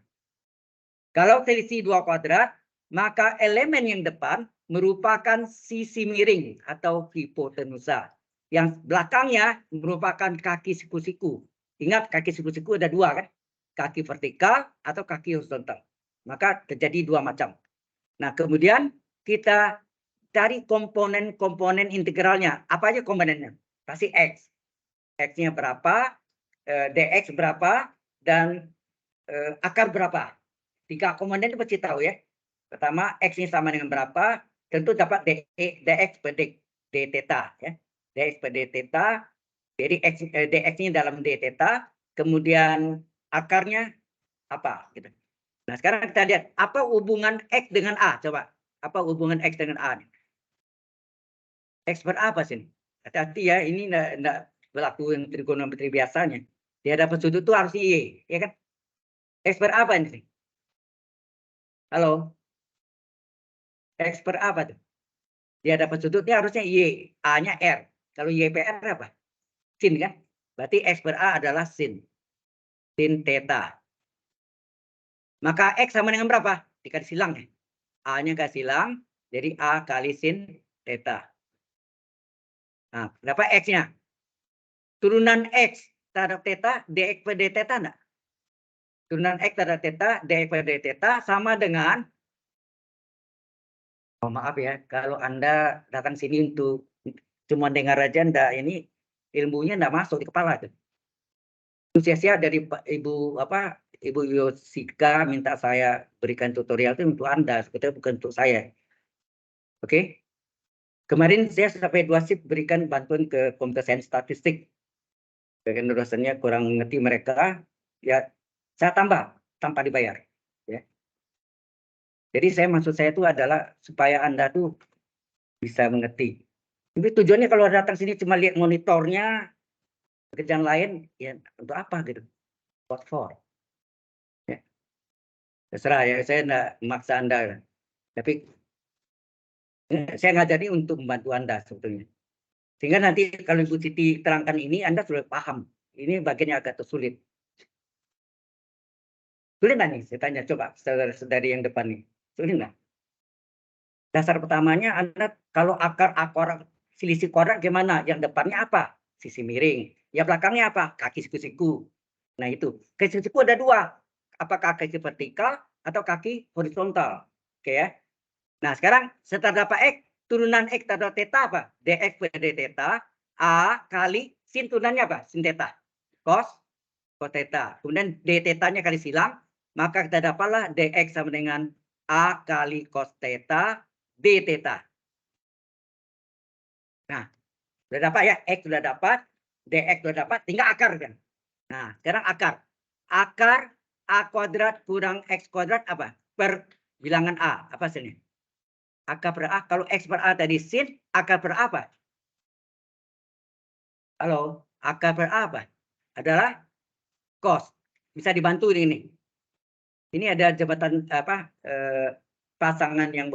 Kalau selisih 2 kuadrat, maka elemen yang depan merupakan sisi miring atau hipotenusa. Yang belakangnya merupakan kaki siku-siku. Ingat kaki siku-siku ada dua kan? Kaki vertikal atau kaki horizontal. Maka terjadi dua macam. Nah, kemudian kita cari komponen-komponen integralnya. Apa aja komponennya? Pasti X. X-nya berapa, dx berapa, dan akar berapa. 3 komponen itu pasti tahu ya. Pertama, X-nya sama dengan berapa, tentu dapat dx per d theta. Ya. Dx per d theta, jadi dx-nya dalam d theta, kemudian akarnya apa. Gitu. Nah, sekarang kita lihat, apa hubungan X dengan A? Coba, apa hubungan X dengan A? X per apa sih? Hati-hati ya, ini enggak berlaku yang trigonometri biasanya. Di hadapan sudut itu harus Y, ya kan? X per apa ini? Halo? X per apa tuh? Di hadapan sudutnya harusnya Y, A-nya R. Kalau Y per R apa? Sin kan? Berarti X per A adalah sin. Sin theta. Maka X sama dengan berapa? Dikasih silang ya. A-nya kasih silang, jadi A kali sin theta. Nah, berapa X-nya? Turunan X terhadap theta, dx per d theta enggak? Turunan X terhadap theta, dx per d theta sama dengan, oh maaf ya, kalau Anda datang sini untuk cuma dengar aja, enggak, ini ilmunya enggak masuk di kepala tuh. Sia-sia dari Ibu Yosika minta saya berikan tutorial itu untuk Anda, sebetulnya bukan untuk saya. Oke? Kemarin saya sampai 2 shift berikan bantuan ke komputer sains statistik. Bagian dosennya kurang mengerti mereka, ya saya tambah tanpa dibayar. Ya. Jadi maksud saya itu adalah supaya Anda tuh bisa mengerti. Tapi tujuannya kalau datang sini cuma lihat monitornya, pekerjaan lain, ya untuk apa gitu? What for? Ya. Terserah ya, saya enggak memaksa Anda. Tapi saya ngajari untuk membantu Anda sebetulnya. Sehingga nanti kalau Ibu Siti terangkan ini, Anda sudah paham. Ini bagiannya agak tersulit. Sulit nggak nih? Saya tanya, coba saudara-saudari yang depan nih. Sulit nggak? Dasar pertamanya Anda kalau akar selisih kuadrat gimana? Yang depannya apa? Sisi miring. Yang belakangnya apa? Kaki siku-siku. Nah itu. Kaki siku ada dua. Apakah kaki vertikal atau kaki horizontal? Oke ya. Nah sekarang setelah dapat X, turunan X terhadap theta apa? Dx per d theta. A kali sin turunannya apa? Sin theta. Cos theta. Kemudian d theta-nya kali silang. Maka kita dapatlah dx sama dengan A kali cos theta d theta. Nah, sudah dapat ya, X sudah dapat, dx sudah dapat, tinggal akar kan. Nah, sekarang akar. Akar A kuadrat kurang X kuadrat apa? Per bilangan A. Apa sini? Akar per A. Kalau X per A tadi sin, akar per A apa? Halo, akar per A apa? Adalah cos. Bisa dibantu ini. Ini ada jabatan pasangan yang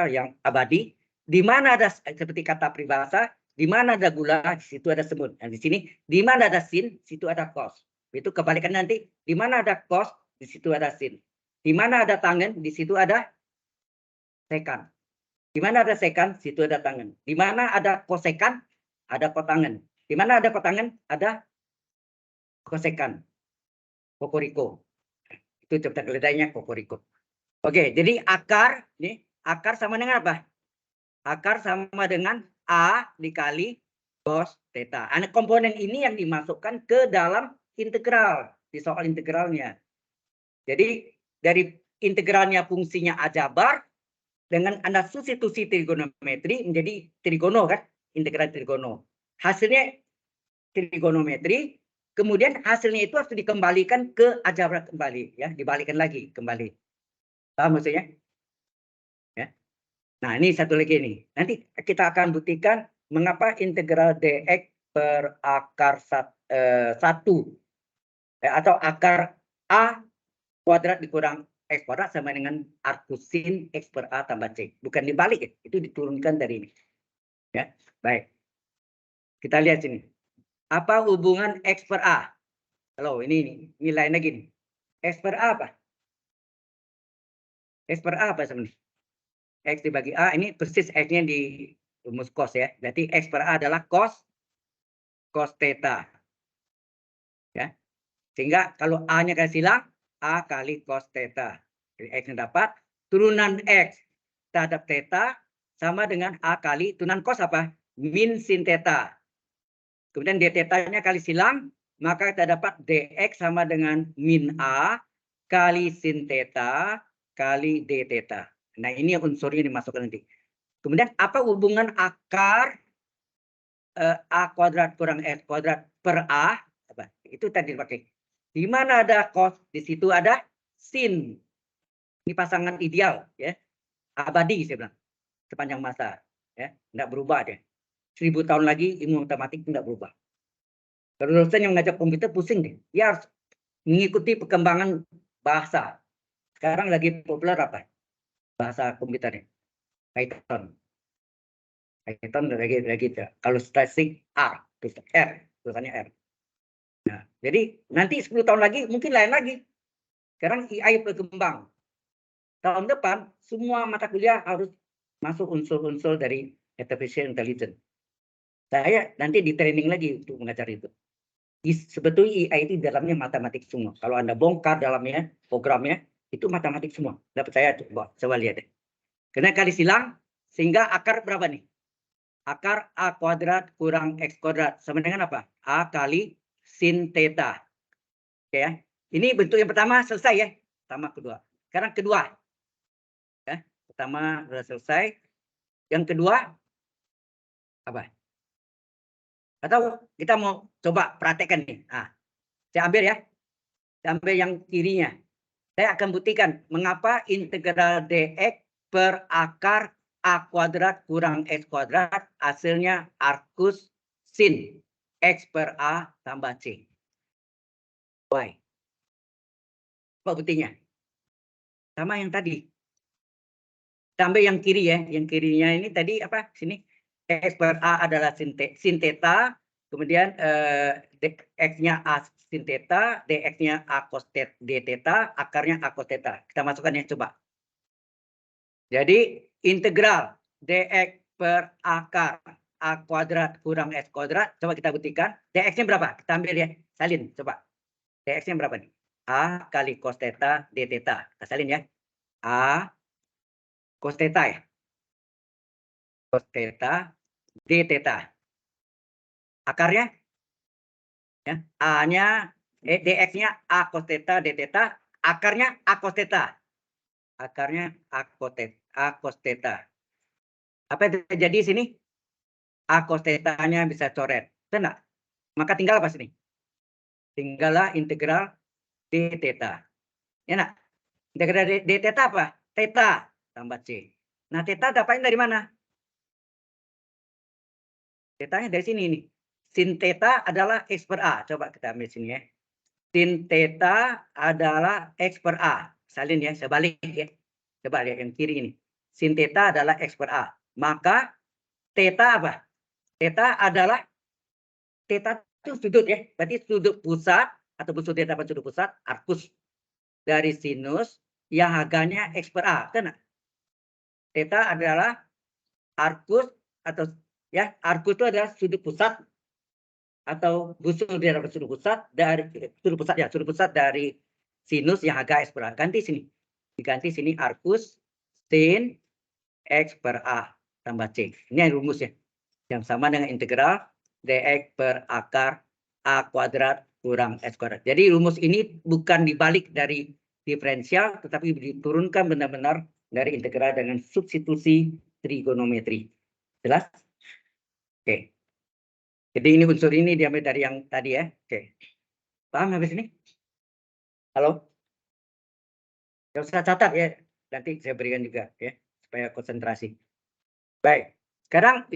yang abadi. Di mana ada seperti kata peribahasa, di mana ada gula, di situ ada semut. Nah, di sini, di mana ada sin, di situ ada cos. Itu kebalikan nanti, di mana ada cos, di situ ada sin. Di mana ada tangan, di situ ada sekan. Di mana ada sekan, di situ ada tangan. Di mana ada kosekan, ada kotangan. Di mana ada kotangan, ada kosekan. Kokoriko. Itu cepet keledainya kokoriko. Oke, jadi akar, nih, akar sama dengan apa? Akar sama dengan A dikali cos theta. Nah, komponen ini yang dimasukkan ke dalam integral di soal integralnya. Jadi dari integralnya fungsinya aljabar dengan Anda substitusi trigonometri menjadi trigono kan, integral trigono. Hasilnya trigonometri, kemudian hasilnya itu harus dikembalikan ke aljabar kembali ya, dibalikkan lagi kembali. Paham maksudnya? Ya. Nah, ini satu lagi nih. Nanti kita akan buktikan mengapa integral dx per akar 1 atau akar A kuadrat dikurang X kuadrat sama dengan arcus sin X per A tambah C. Bukan dibalik ya, itu diturunkan dari ini. Ya, baik. Kita lihat sini. Apa hubungan X per A? Kalau ini nilai lagi nih. X per A apa? X per A apa sebenarnya? X dibagi A, ini persis X-nya di rumus cos ya. Berarti X per A adalah cos theta. Ya. Sehingga kalau A-nya kasih silang, A kali cos theta. Jadi X-nya dapat. Turunan X terhadap theta sama dengan A kali turunan cos apa? Min sin theta. Kemudian d theta-nya kali silang, maka kita dapat dx sama dengan min A kali sin theta kali d theta. Nah, ini unsurnya dimasukkan nanti. Kemudian apa hubungan akar A kuadrat kurang S kuadrat per A? Apa? Itu tadi dipakai. Di mana ada cos, di situ ada sin. Ini pasangan ideal ya. Abadi saya bilang. Sepanjang masa ya, enggak berubah deh. 1000 tahun lagi ilmu matematik enggak berubah. Kalau dosen yang ngajak komputer pusing deh. Dia harus mengikuti perkembangan bahasa. Sekarang lagi populer apa? Bahasa komputernya. Python. Python lagi kalau statistik R, tulisannya R. Nah, jadi nanti 10 tahun lagi mungkin lain lagi. Sekarang AI berkembang. Tahun depan semua mata kuliah harus masuk unsur-unsur dari artificial intelligence. Saya nanti di training lagi untuk mengajar itu. Sebetulnya AI itu dalamnya matematik semua. Kalau Anda bongkar dalamnya, programnya, itu matematik semua. Dapat saya coba lihat deh. Karena kali silang, sehingga akar berapa nih? Akar A kuadrat kurang X kuadrat. Sama dengan apa? A kali sin theta. Oke ya. Ini bentuk yang pertama selesai ya. Pertama, kedua. Sekarang kedua. Ya. Pertama sudah selesai. Yang kedua, apa? Atau kita mau coba praktekkan nih. Nah, saya ambil ya. Saya ambil yang kirinya. Saya akan buktikan mengapa integral dx per akar A kuadrat kurang X kuadrat hasilnya arcus sin X per A tambah C. Why? Apa buktinya? Sama yang tadi. Tambah yang kiri ya. Yang kirinya ini tadi apa? Sini X per A adalah sin theta. Kemudian X-nya A sin theta. DX-nya A cos d theta. Akarnya A cos theta. Kita masukkan ya coba. Jadi integral dx per akar A kuadrat kurang S kuadrat. Coba kita buktikan. DX-nya berapa? Kita ambil ya. Salin. Coba. DX-nya berapa nih? A kali cos theta d theta. Kita salin ya. A cos theta ya. Cos theta d theta. Akarnya? Ya. A-nya, DX-nya A cos theta d theta. Akarnya A cos theta. Akarnya A cos theta. Apa yang terjadi di sini? A cos theta-nya bisa coret. Betul enggak? Maka tinggal apa sini? Tinggallah integral d theta. Ya enggak? Integral d theta apa? Theta tambah C. Nah, theta dapatnya dari mana? Thetanya dari sini nih. Sin theta adalah X per A. Coba kita ambil sini ya. Sin theta adalah X per A. Salin ya, sebalik ya. Coba lihat yang kiri ini. Sin theta adalah X per A. Maka theta apa? Theta adalah theta itu sudut ya. Berarti sudut pusat atau sudut theta pada sudut pusat arcus dari sinus yang harganya X per A. Kan? Theta adalah arcus atau ya, arcus itu adalah sudut pusat atau busur di dalam sudut pusat dari sudut pusat dari sinus yang harga X per A. Ganti sini. Diganti sini arcus sin X per A tambah C. Ini rumusnya. Yang sama dengan integral dx per akar A kuadrat kurang X kuadrat. Jadi rumus ini bukan dibalik dari diferensial, tetapi diturunkan benar-benar dari integral dengan substitusi trigonometri. Jelas? Oke. Jadi ini unsur ini diambil dari yang tadi ya. Oke. Paham habis ini? Halo? Gak usah catat ya. Nanti saya berikan juga ya, supaya konsentrasi. Baik. Sekarang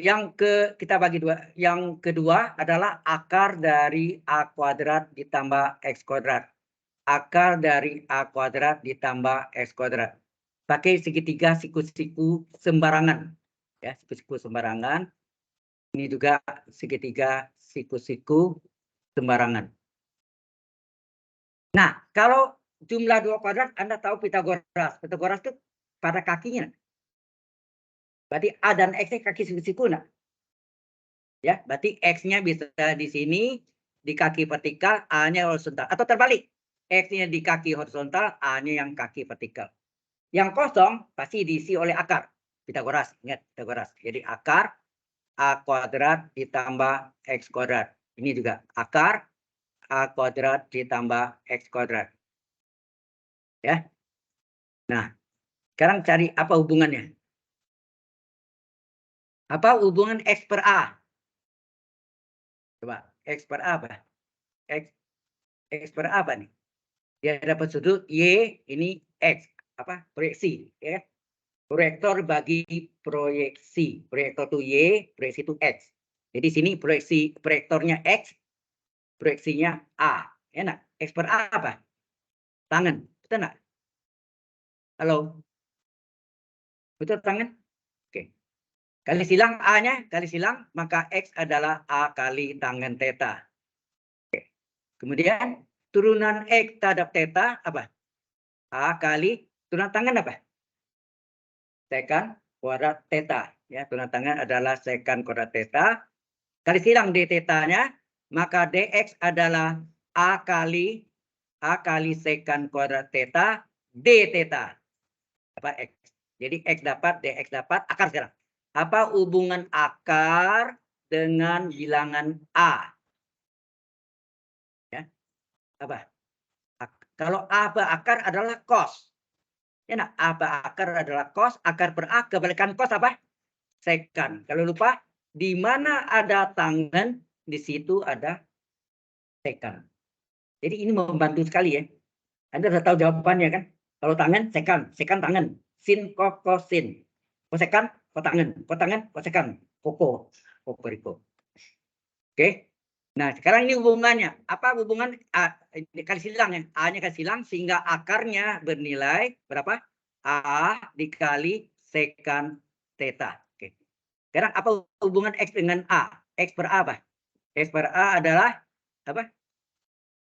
kita bagi dua. Yang kedua adalah akar dari A kuadrat ditambah X kuadrat. Akar dari A kuadrat ditambah X kuadrat. Pakai segitiga siku-siku sembarangan. Ya, siku-siku sembarangan. Ini juga segitiga siku-siku sembarangan. Nah, kalau jumlah dua kuadrat, Anda tahu Pitagoras. Pitagoras itu pada kakinya. Berarti A dan X-nya kaki siku-siku. Nah. Ya, berarti X-nya bisa di sini, di kaki vertikal, A-nya horizontal. Atau terbalik. X-nya di kaki horizontal, A-nya yang kaki vertikal. Yang kosong pasti diisi oleh akar. Pitagoras, ingat Pitagoras. Jadi akar A kuadrat ditambah X kuadrat. Ini juga akar A kuadrat ditambah X kuadrat. Ya. Nah, sekarang cari apa hubungannya. Apa hubungan X per A? Coba, X per A apa? X per A apa nih? Dia dapat sudut Y, ini X. Apa? Proyeksi. Ya. Proyektor bagi proyeksi. Proyektor itu Y, proyeksi itu X. Jadi sini proyektornya X, proyeksinya A. Enak. X per A apa? Tangan. Betul nggak? Halo? Betul tangan? Oke. Kali silang A-nya, kali silang, maka X adalah A kali tangan theta. Oke. Kemudian turunan X terhadap theta apa? A kali turunan tangan apa? Sekan kuadrat theta. Ya, turunan tangan adalah sekan kuadrat theta. Kali silang d theta-nya, maka dx adalah A kali sekan kuadrat theta d theta. Apa X? Jadi X dapat, dx dapat, akar sekarang. Apa hubungan akar dengan bilangan A? Ya, apa? Kalau A akar adalah cos. Ya, nah, A akar adalah cos, akar per A kebalikan cos apa? Sekan. Kalau lupa, di mana ada tangan, di situ ada sekan. Jadi ini membantu sekali ya. Anda sudah tahu jawabannya kan? Kalau tangan, sekan tangan. Sin, kosin. Kosekan, kotangan, kosekan. Kokoriko. Oke. Nah, sekarang ini hubungannya. Apa hubungan A, kali silang ya? A-nya kali silang sehingga akarnya bernilai berapa? A dikali sekan theta. Oke. Sekarang apa hubungan X dengan A? X per A apa? X per A adalah apa?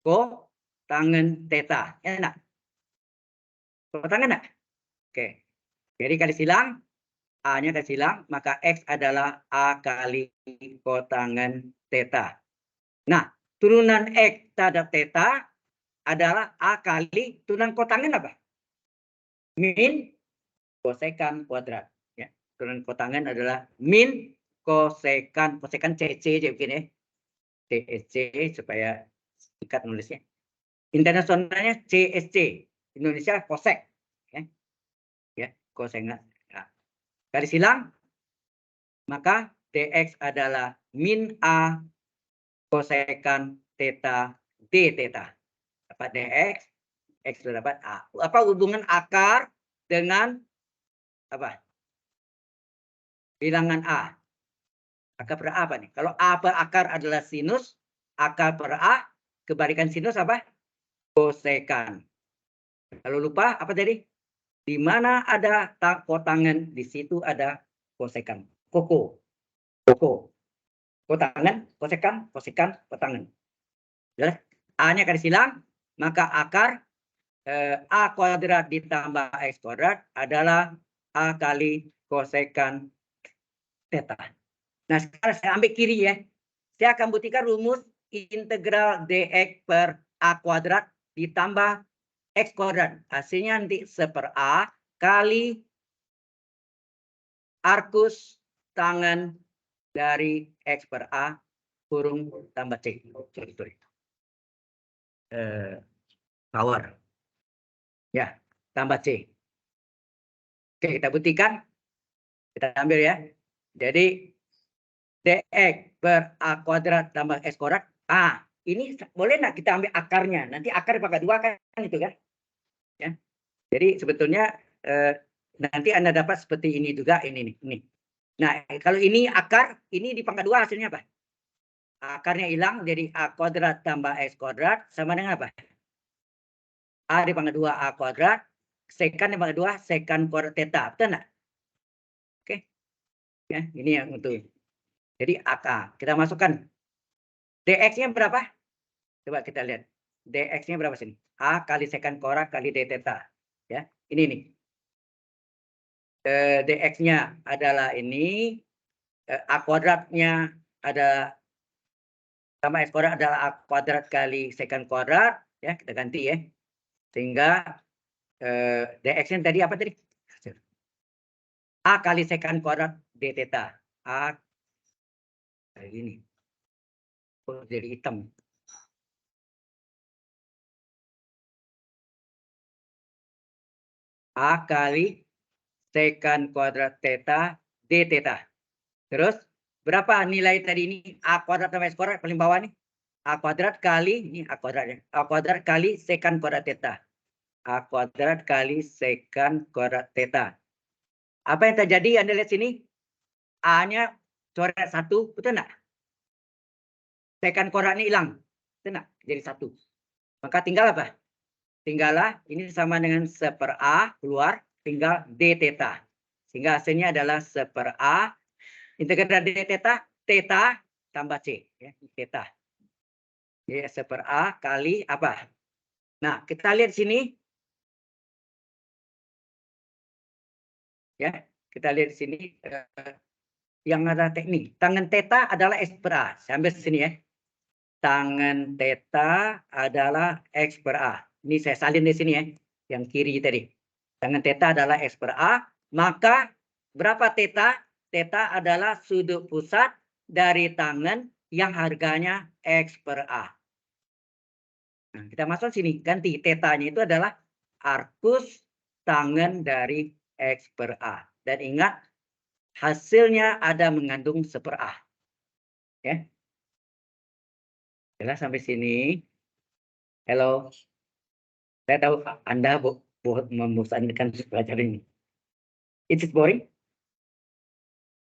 Kotangen theta. Enak. Kotangen enggak? Oke. Jadi kali silang, A-nya kali silang, maka X adalah A kali kotangen theta. Nah, turunan X terhadap theta adalah A kali turunan kotangen apa? Min kosekan kuadrat. Ya, turunan kotangen adalah min kosekan CC begini. CSC supaya singkat nulisnya. Internasionalnya CSC. Indonesia kosek. Ya, kosengan. Nah, garis silang, maka dx adalah min A kosekan theta d theta. Dapat dx, x sudah dapat A. Apa hubungan akar dengan apa? Bilangan A. Akar per A apa nih? Kalau A per akar adalah sinus, akar per A kebalikan sinus apa? Kosekan. Kalau lupa apa tadi? Di mana ada kotangan, di situ ada kosekan. Koko. Kotangan, kosekan, kotangan. Jelas? A-nya garis silang, maka akar A kuadrat ditambah X kuadrat adalah A kali kosekan theta. Nah, sekarang saya ambil kiri ya. Saya akan buktikan rumus integral dx per A kuadrat ditambah X kuadrat. Hasilnya nanti 1/A kali arkus tangan dari X per A kurung tambah C. Sorry. Power. Ya, tambah C. Oke, kita buktikan. Kita ambil ya. Jadi dx per a kuadrat tambah s kuadrat. Ini boleh nggak kita ambil akarnya? Nanti akar dipangkat 2 kan itu kan? Ya. Jadi sebetulnya nanti Anda dapat seperti ini juga ini nih. Ini. Nah, kalau ini akar, ini dipangkat 2 hasilnya apa? Akarnya hilang jadi a kuadrat tambah s kuadrat sama dengan apa? A dipangkat 2 a kuadrat, sekan dipangkat 2 sekan kuadrat theta. Betul nggak? Oke. Ya, ini yang untuk. Jadi AK. Kita masukkan. DX-nya berapa? Coba kita lihat. DX-nya berapa sini? A kali sekan kuadrat kali d theta. Ya, ini nih. DX-nya adalah ini. A kuadratnya ada sama S kuadrat adalah A kuadrat kali sekan kuadrat. Ya, kita ganti ya. Sehingga DX-nya tadi apa tadi? A kali sekan kuadrat d theta. A kayak gini. Oh, jadi hitam. A kali sekan kuadrat theta d theta. Terus berapa nilai tadi ini? A kuadrat tambah S kuadrat paling bawah nih. A kuadrat kali ini A kuadrat ya. A kuadrat kali sekan kuadrat theta. A kuadrat kali sekan kuadrat theta. Apa yang terjadi? Anda lihat sini. A-nya coret 1, betul enggak? Sekan kuadratnya hilang. Betul enggak? Jadi 1. Maka tinggal apa? Tinggallah ini sama dengan 1/A keluar, tinggal d theta. Sehingga hasilnya adalah 1/A integral d theta, theta tambah C. Ya, theta. Jadi 1/A kali apa? Nah, kita lihat sini. Ya, kita lihat di sini yang ada teknik. Tangen theta adalah x/A. Saya ambil sini ya. Tangen theta adalah x/A. Ini saya salin di sini ya. Yang kiri tadi. Tangen theta adalah x/A. Maka berapa theta? Theta adalah sudut pusat dari tangen yang harganya x/A. Nah, kita masuk sini. Ganti tetanya itu adalah arcus tangen dari x/A. Dan ingat, hasilnya ada mengandung 1/A. Ya. Jelas sampai sini? Halo. Saya tahu Anda membosankan belajar ini. Is it boring?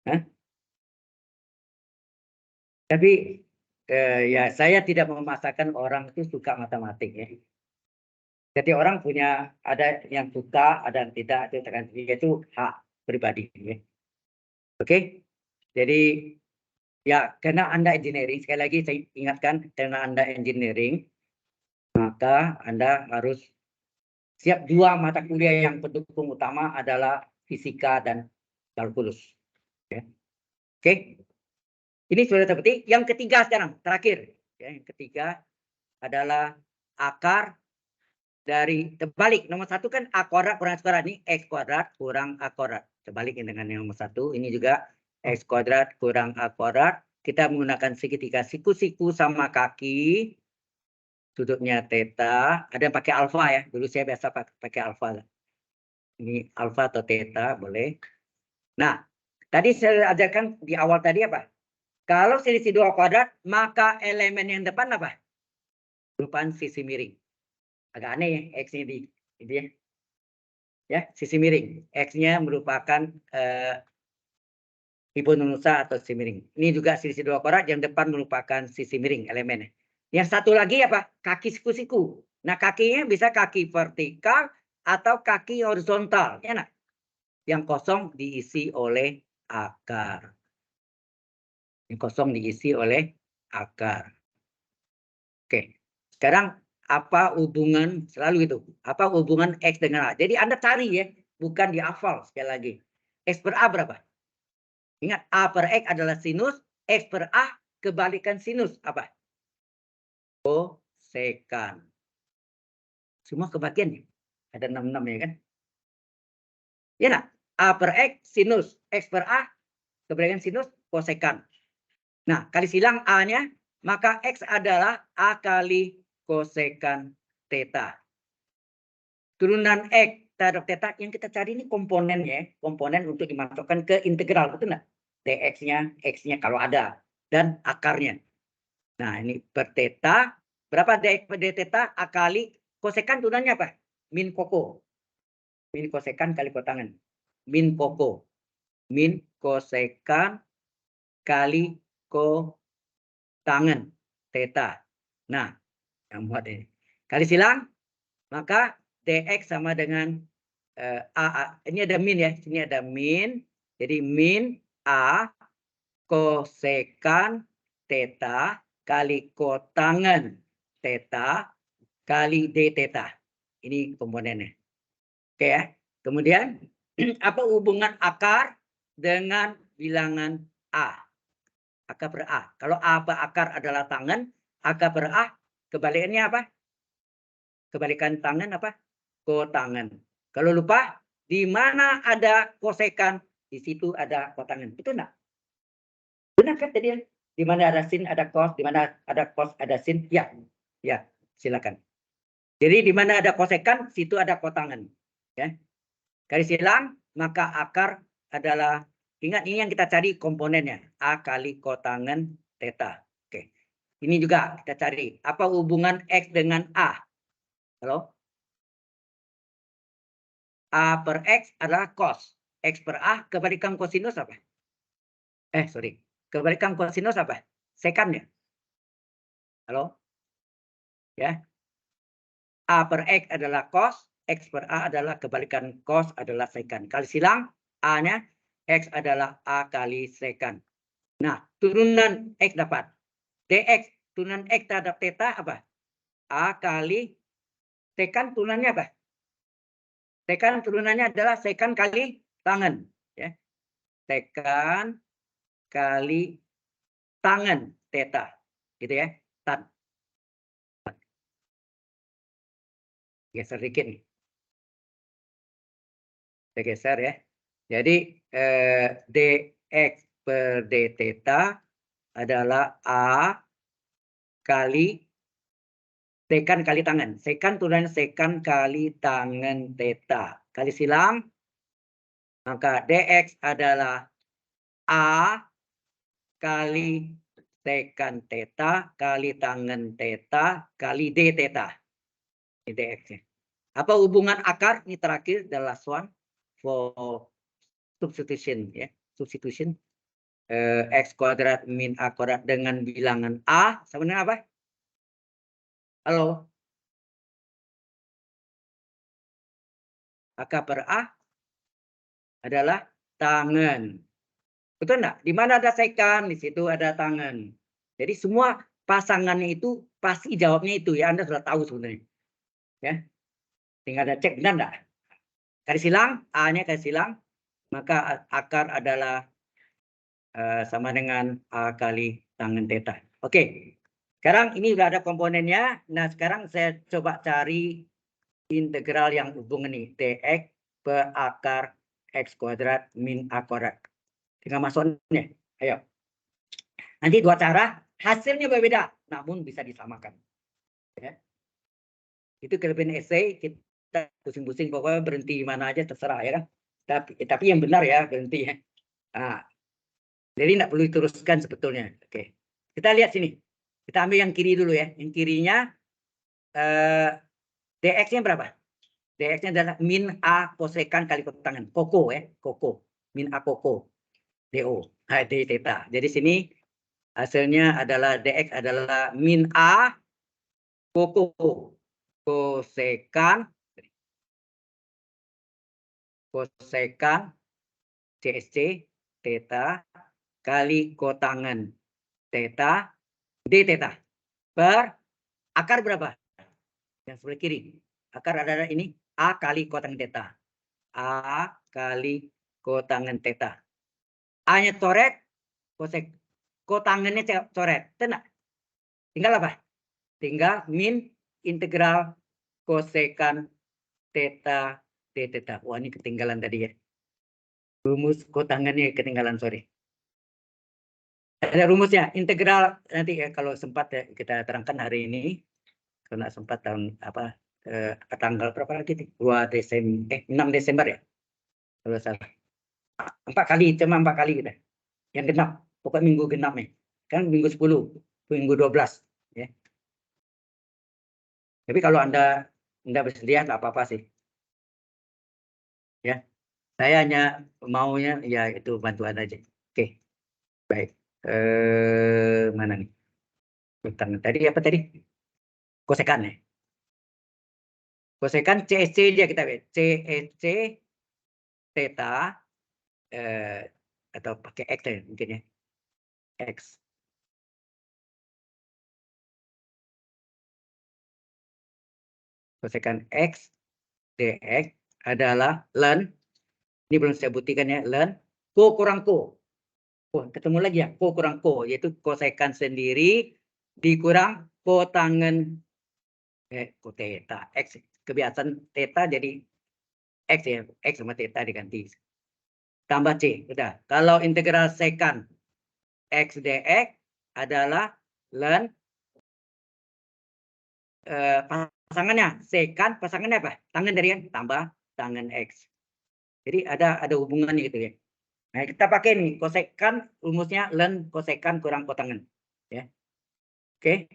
Hah? Tapi ya saya tidak memaksakan orang itu suka matematik ya. Jadi orang punya ada yang suka, ada yang tidak, itu hak pribadi. Ya. Oke, jadi ya karena Anda engineering, sekali lagi saya ingatkan karena Anda engineering, maka Anda harus siap 2 mata kuliah yang pendukung utama adalah fisika dan kalkulus. Ya. Oke, ini sudah seperti yang ketiga sekarang, terakhir. Ya, yang ketiga adalah akar dari terbalik. Nomor 1 kan A kuadrat kurang S kuadrat. Ini X kuadrat kurang A kuadrat. Terbalik dengan yang nomor 1. Ini juga X kuadrat kurang A kuadrat. Kita menggunakan segitiga siku-siku sama kaki. Sudutnya theta. Ada yang pakai alfa ya. Dulu saya biasa pakai alfa. Ini alfa atau theta boleh. Nah, tadi saya ajarkan di awal tadi apa? Kalau selisih 2 kuadrat, maka elemen yang depan apa? Merupakan sisi miring. Agak aneh ya, X-nya di ya. Ya, sisi miring. X-nya merupakan hipotenusa atau sisi miring. Ini juga sisi 2 kuadrat yang depan merupakan sisi miring elemennya. Yang satu lagi apa? Kaki siku-siku. Nah, kakinya bisa kaki vertikal atau kaki horizontal, ya nak? Yang kosong diisi oleh akar. Yang kosong diisi oleh akar. Oke. Sekarang apa hubungan selalu itu? Apa hubungan X dengan A? Jadi Anda cari ya, bukan dihafal sekali lagi. X/A berapa? Ingat A/X adalah sinus, X/A kebalikan sinus apa? Kosekan. Semua kebagian ya. Ada 66 ya kan? Ya nak? A/X sinus, X/A kebalikan sinus kosekan. Nah, kali silang A-nya, maka X adalah A kali kosekan theta. Turunan X terhadap theta yang kita cari ini komponennya, komponen untuk dimasukkan ke integral, betul nggak? Dx-nya, X-nya kalau ada, dan akarnya. Nah, ini per theta, berapa dx per d theta? A kali kosekan turunannya apa? Min koko. Min kosekan kali kotangan. Min koko. Min kosekan kali kotangan theta. Nah, yang buat ini. Kali silang, maka dx sama dengan A. Ini ada min ya. Sini ada min. Jadi min A kosekan theta kali kotangan theta kali d theta. Ini komponennya. Oke ya. Kemudian apa hubungan akar dengan bilangan A? Akar per A. Kalau A per akar adalah tangan, akar per A kebalikannya apa? Kebalikan tangan apa? Kotangan. Kalau lupa, di mana ada kosekan, di situ ada kotangan. Betul nggak? Benar kan tadi? Di mana ada sin ada cos, di mana ada cos ada sin? Ya, ya, silakan. Jadi di mana ada kosekan, situ ada kotangan. Ya. Garis silang, maka akar adalah, ingat ini yang kita cari komponennya, A kali kotangan theta. Oke. Ini juga kita cari, apa hubungan X dengan A? Halo? A per X adalah cos. X per A, kebalikan kosinus apa? Sorry. Kebalikan kosinus apa? Sekan ya? Halo? Ya. A per X adalah cos, X per A adalah kebalikan cos adalah sekan. Kali silang, A-nya X adalah A kali sekan. Nah, turunan X dapat. Dx, turunan X terhadap theta apa? A kali sekan turunannya apa? Sekan turunannya adalah sekan kali tangan. Ya. Sekan kali tangan theta. Gitu ya. Tan. Geser dikit nih. Saya geser ya. Jadi dx per d theta adalah A kali sekan kali tangan. Sekan turunan sekan kali tangan theta. Kali silang, maka dx adalah A kali sekan theta kali tangan theta kali d theta. Ini dx-nya. Apa hubungan akar? Ini terakhir, the last one for substitution ya. Substitution. X kuadrat min A kuadrat dengan bilangan A sama dengan apa? Halo? Akar per A adalah tangan. Betul enggak? Di mana ada sekan, di situ ada tangan. Jadi semua pasangannya itu pasti jawabnya itu ya. Anda sudah tahu sebenarnya. Ya. Tinggal ada cek benar enggak? Garis silang, A-nya garis silang, maka akar adalah sama dengan A kali tangan theta. Oke. Sekarang ini sudah ada komponennya. Nah, sekarang saya coba cari integral yang hubungan ini. Dx per akar X kuadrat min A kuadrat. Tinggal masuknya. Ayo. Nanti dua cara, hasilnya berbeda, namun bisa disamakan. Ya. Itu kelebihan essay, kita pusing-pusing, pokoknya berhenti mana aja terserah ya kan. Tapi yang benar ya berhenti ya. Nah, jadi tidak perlu diteruskan sebetulnya. Oke. Kita lihat sini. Kita ambil yang kiri dulu ya. Yang kirinya dx-nya berapa? Dx-nya adalah min A kosekan kali kotangan. Koko ya. Koko. Min A koko. DO. D theta. Jadi sini hasilnya adalah dx adalah min A koko kosekan CSC theta kali kotangan theta d theta per akar berapa? Yang sebelah kiri. Akar adalah ini A kali kotangan theta. A kali kotangan theta. A-nya coret, kotangannya coret. Tenang. Tinggal apa? Tinggal min integral kosekan theta d theta. Wah, ini ketinggalan tadi ya. Rumus kotangannya ketinggalan, sorry. Ada rumusnya, integral nanti ya kalau sempat ya kita terangkan hari ini. Kalau nggak sempat tahun apa tanggal berapa lagi nih? 6 Desember ya. Kalau salah. 4 kali, cuma 4 kali kita. Yang genap, pokoknya minggu genap nih. Kan minggu 10, minggu 12 ya. Tapi kalau Anda bersedia nggak apa-apa sih. Ya. Saya hanya maunya ya itu bantuan aja. Oke. Baik. Mana nih? Bentar, tadi apa tadi? Kosekan ya. Kosekan CSC dia kita lihat. CSC theta atau pakai X ya mungkin ya. X. Kosekan X dx adalah ln, ini belum saya buktikan ya, ln ko kurang ko. Oh, ketemu lagi ya, ko kurang ko, yaitu kosekan sendiri dikurang kotangen ko theta X. Kebiasaan theta jadi X ya, X sama theta diganti. Tambah C, udah. Kalau integral sekan X dx adalah ln pasangannya sekan, pasangannya apa? Tangen dari yang tambah tangen X. Jadi ada hubungannya gitu ya. Nah, kita pakai nih kosekan, rumusnya ln kosekan kurang kotangen ya. Oke.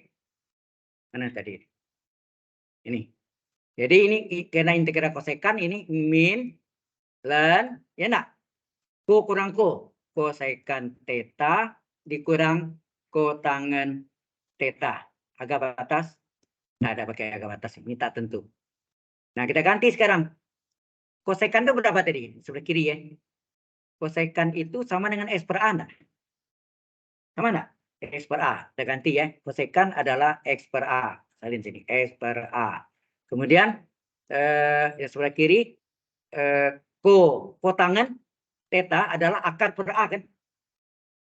Mana tadi? Ini. Jadi ini karena integral kosekan ini min ln ya enggak? Ko kurang ko, kosekan theta dikurang kotangen theta. Agak batas. Nah, ada pakai agak batas, ini tak tentu. Nah, kita ganti sekarang. Kosekan itu berapa tadi? Sebelah kiri ya. Kosekan itu sama dengan S per A enggak? Sama enggak? X per A. Kita ganti ya. Kosekan adalah X per A. Salin sini. X per A. Kemudian yang sebelah kiri kotangen theta adalah akar per A kan?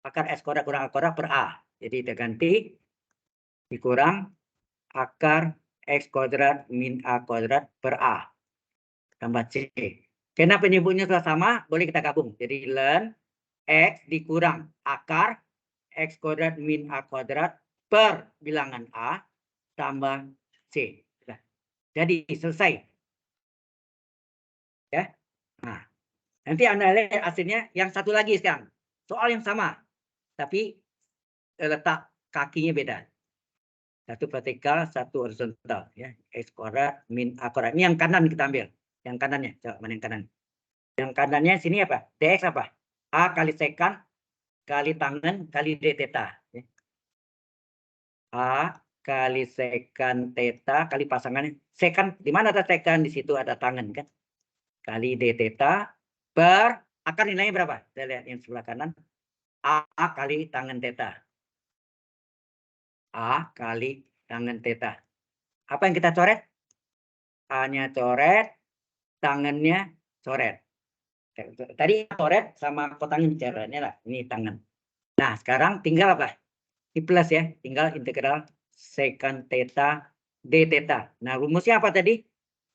Akar S kuadrat kurang A kuadrat per A. Jadi kita ganti dikurang akar X kuadrat min A kuadrat per A. Tambah C. Karena penyebutnya sudah sama, boleh kita gabung. Jadi ln X dikurang akar X kuadrat min A kuadrat per bilangan A tambah C. Nah, jadi selesai. Ya. Nah, nanti Anda lihat hasilnya yang satu lagi sekarang. Soal yang sama, tapi letak kakinya beda. Satu vertikal, satu horizontal. Ya. X kuadrat min A kuadrat. Ini yang kanan kita ambil. Yang kanannya. Coba mana yang kanan? Yang kanannya sini apa? Dx apa? A kali sekan kali tangen kali d theta. Ya. A kali sekan theta kali pasangannya. Sekan, di mana ada sekan? Di situ ada tangen kan? Kali d theta per akar nilainya berapa? Saya lihat yang sebelah kanan. A kali tangen theta. A kali tangen theta. Apa yang kita coret? A-nya coret, tangennya coret. Tadi coret sama kotangen coretnya lah. Ini tangen. Nah, sekarang tinggal apa? Di plus ya, tinggal integral sekan theta d theta. Nah, rumusnya apa tadi?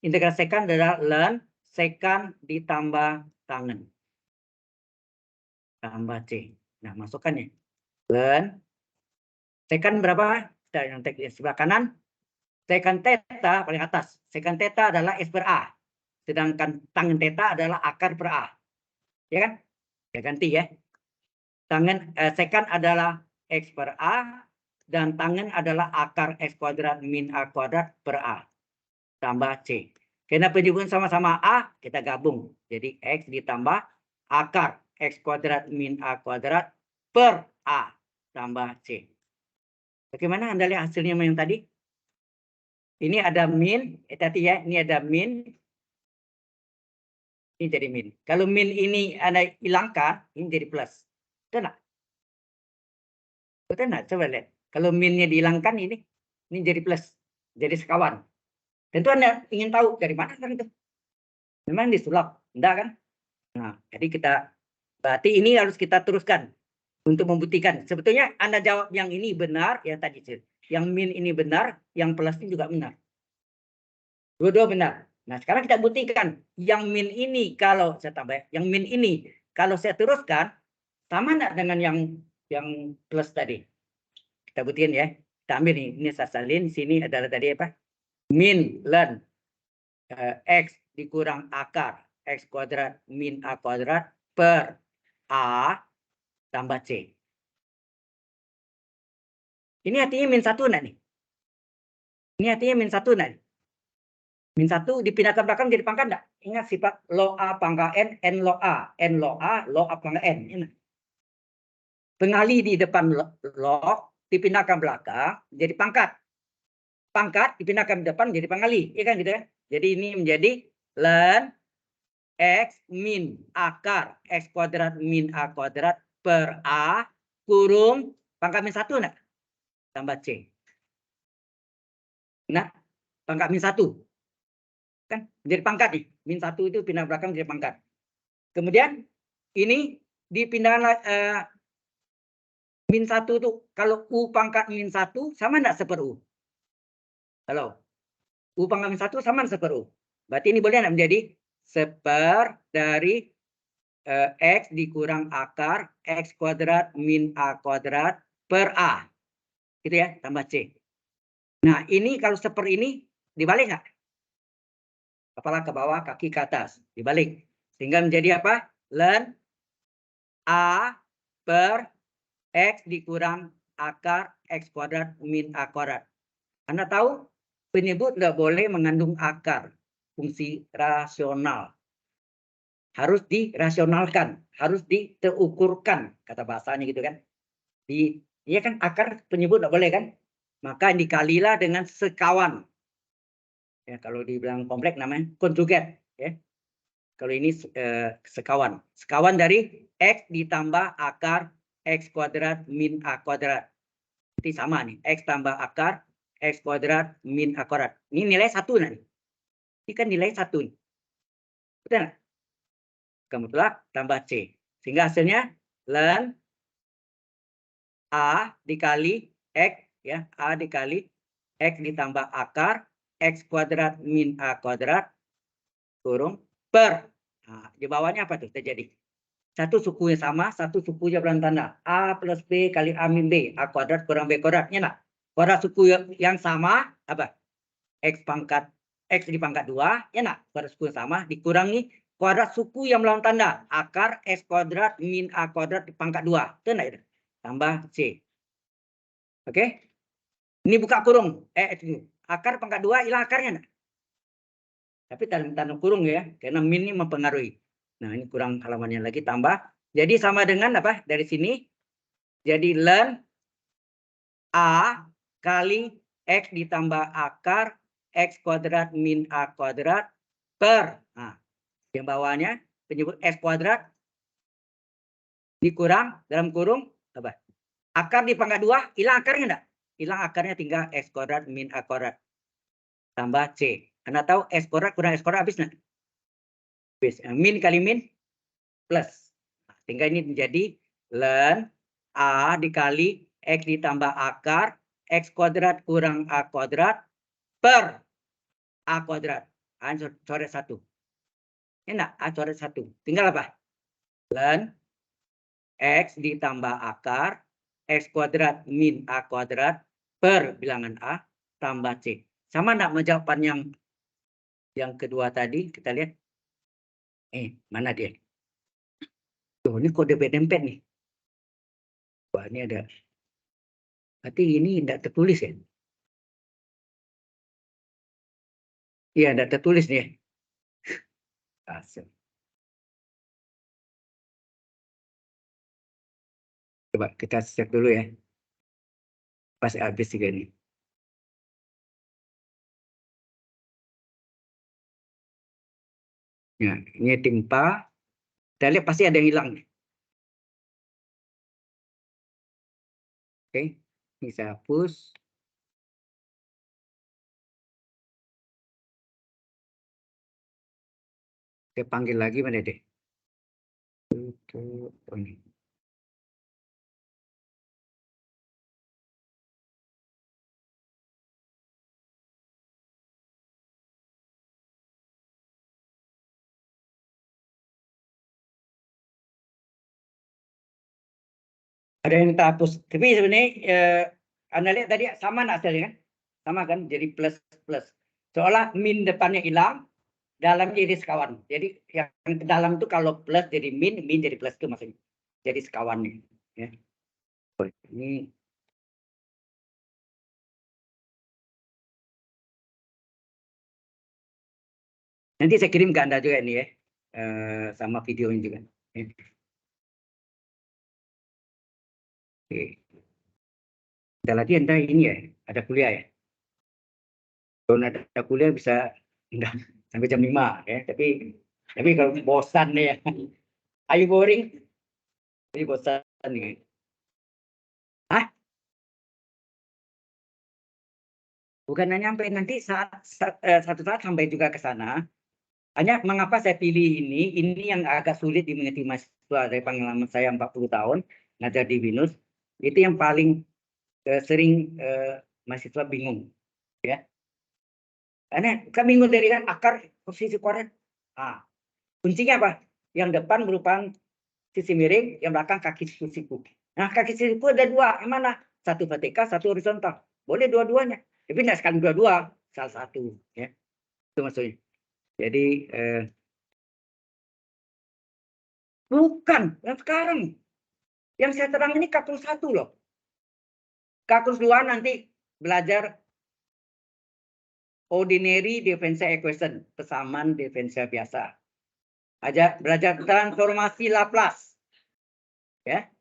Integral sekan adalah ln sekan ditambah tangen tambah C. Nah, masukkan ya. Ln sekan berapa? Yang sebelah kanan. Sekan theta paling atas. Sekan theta adalah S per A. Sedangkan tangen theta adalah akar per A. Ya kan? Ya ganti ya. Sekan adalah X per A. Dan tangen adalah akar X kuadrat min A kuadrat per A. Tambah C. Karena penjumlahan sama-sama A, kita gabung. Jadi X ditambah akar X kuadrat min A kuadrat per A. Tambah C. Bagaimana Anda lihat hasilnya yang tadi? Ini ada min, tadi ya, ini ada min. Ini jadi min. Kalau min ini Anda hilangkan, ini jadi plus. Betul nggak? Betul nggak? Coba lihat. Kalau minnya dihilangkan ini jadi plus. Jadi sekawan. Tentu Anda ingin tahu dari mana kan itu. Memang disulap. Enggak kan? Nah, jadi berarti ini harus kita teruskan untuk membuktikan. Sebetulnya Anda jawab yang ini benar, yang tadi. Yang min ini benar, yang plus ini juga benar. Dua-dua benar. Nah, sekarang kita buktikan. Yang min ini kalau saya tambah, yang min ini kalau saya teruskan, sama enggak dengan yang yang plus tadi. Kita buktiin ya. Kita ambil nih, ini saya salin, sini adalah tadi apa? Min ln X dikurang akar X kuadrat min A kuadrat per A tambah C. Ini artinya min 1 enggak nih? Ini artinya min 1 enggak nih? Min 1 dipindahkan belakang jadi pangkat enggak? Ingat sifat log A pangkat N log A. N log A pangkat N. Ingat. Pengali di depan log dipindahkan belakang jadi pangkat. Pangkat dipindahkan ke depan jadi pengali. Iya kan gitu ya? Jadi ini menjadi ln X min akar X kuadrat min A kuadrat per A kurung pangkat min 1 enggak? Tambah C. Nah, pangkat min 1. Kan jadi pangkat nih. Min 1 itu pindah belakang jadi pangkat. Kemudian ini dipindahkan min 1 itu kalau U pangkat min 1 sama enggak seper U? Halo. U pangkat min 1 sama seper U. Berarti ini boleh enggak menjadi seper dari X dikurang akar X kuadrat min A kuadrat per A. Gitu ya, tambah C. Nah, ini kalau seper ini dibalik nggak? Kepala ke bawah, kaki ke atas. Dibalik. Sehingga menjadi apa? Ln A per X dikurang akar X kuadrat min A kuadrat. Anda tahu penyebut nggak boleh mengandung akar. Fungsi rasional. Harus dirasionalkan. Harus diterukurkan. Kata bahasanya gitu kan. Iya kan akar penyebut nggak boleh kan? Maka dikalilah dengan sekawan. Ya, kalau dibilang kompleks namanya konjugat. Ya. Kalau ini sekawan. Sekawan dari X ditambah akar X kuadrat min A kuadrat. Ini sama nih. X tambah akar X kuadrat min A kuadrat. Ini nilai 1 nanti. Ini kan nilai 1. Betul nggak? Kemudian tambah C. Sehingga hasilnya ln A dikali X. Ya, A dikali X ditambah akar X kuadrat min A kuadrat kurung per. Nah, di bawahnya apa tuh terjadi? Satu suku yang sama, satu suku yang belakang tanda. A plus B kali A min B. A kuadrat kurang B kuadrat. Ya, nah. Kuadrat suku yang sama, apa? X pangkat, X di pangkat 2. Ya, nah. Kuadrat suku yang sama dikurangi kuadrat suku yang belakang tanda. Akar X kuadrat min A kuadrat di pangkat 2. Itu enggak itu? Tambah C. Oke? Ini buka kurung. Akar pangkat 2 hilang akarnya enggak? Tapi tanda kurung ya. Karena min ini mempengaruhi. Nah, ini kurang halamannya lagi tambah. Jadi sama dengan apa? Dari sini. Jadi ln A kali X ditambah akar X kuadrat min A kuadrat per. Nah, yang bawahnya penyebut X kuadrat dikurang dalam kurung apa? Akar di pangkat 2 hilang akarnya enggak? Hilang akarnya tinggal X kuadrat min A kuadrat. Tambah C. Anda tahu X kuadrat kurang X kuadrat habis enggak? Habis. Min kali min plus. Nah, sehingga ini menjadi ln A dikali X ditambah akar X kuadrat kurang A kuadrat per A kuadrat. A coret 1. Enak, A coret 1. Tinggal apa? Ln X ditambah akar X kuadrat min A kuadrat per bilangan A tambah C. Sama enggak jawaban yang kedua tadi? Kita lihat. Mana dia? Tuh, ini kode dempet nih. Wah, ini ada. Berarti ini tidak tertulis ya? Iya, tidak tertulis nih. Coba kita cek dulu ya. Pas habis juga nih. Ya, ini timpa. Kita lihat pasti ada yang hilang. Oke, ini saya hapus. Saya panggil lagi mana deh? Oh, ini. Ada yang kita hapus. Tapi sebenarnya Anda lihat tadi sama hasilnya kan? Sama kan? Jadi plus plus. Seolah min depannya hilang, dalamnya jadi sekawan. Jadi yang ke dalam itu kalau plus jadi min, min jadi plus itu maksudnya. Jadi sekawan nih. Ya. Ini nanti saya kirim ke Anda juga ini ya. Sama videonya juga. Ya. Oke. Ada lagi Anda ini ya, ada kuliah ya. Kalau ada kuliah bisa enggak sampai jam 5 ya. Tapi kalau bosan nih ya. Are you boring? Jadi bosan nih. Hah? Bukan hanya sampai nanti satu saat sampai juga ke sana. Hanya mengapa saya pilih ini yang agak sulit dimengerti mahasiswa dari pengalaman saya 40 tahun ngajar di BINUS, itu yang paling sering mahasiswa bingung. Ya. Karena kan bingung dari kan akar posisi koret. Nah, kuncinya apa? Yang depan merupakan sisi miring, yang belakang kaki siku. Nah, kaki siku ada dua, yang mana? Satu vertikal, satu horizontal. Boleh dua-duanya. Tapi tidak sekali dua-dua, salah satu. Ya. Itu maksudnya. Jadi, bukan yang sekarang. Yang saya terang ini K+1 loh. K+2 nanti belajar ordinary differential equation, persamaan diferensial biasa. Belajar transformasi Laplace. Ya.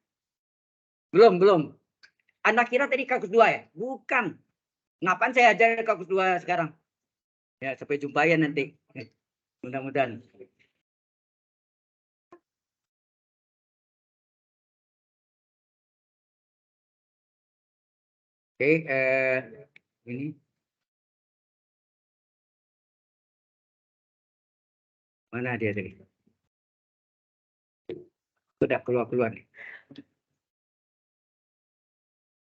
Belum. Anda kira tadi K+2 ya? Bukan. Ngapain saya ajar K+2 sekarang? Ya, sampai jumpa ya nanti. Mudah-mudahan. Oke, ini mana dia tadi? Sudah keluar nih.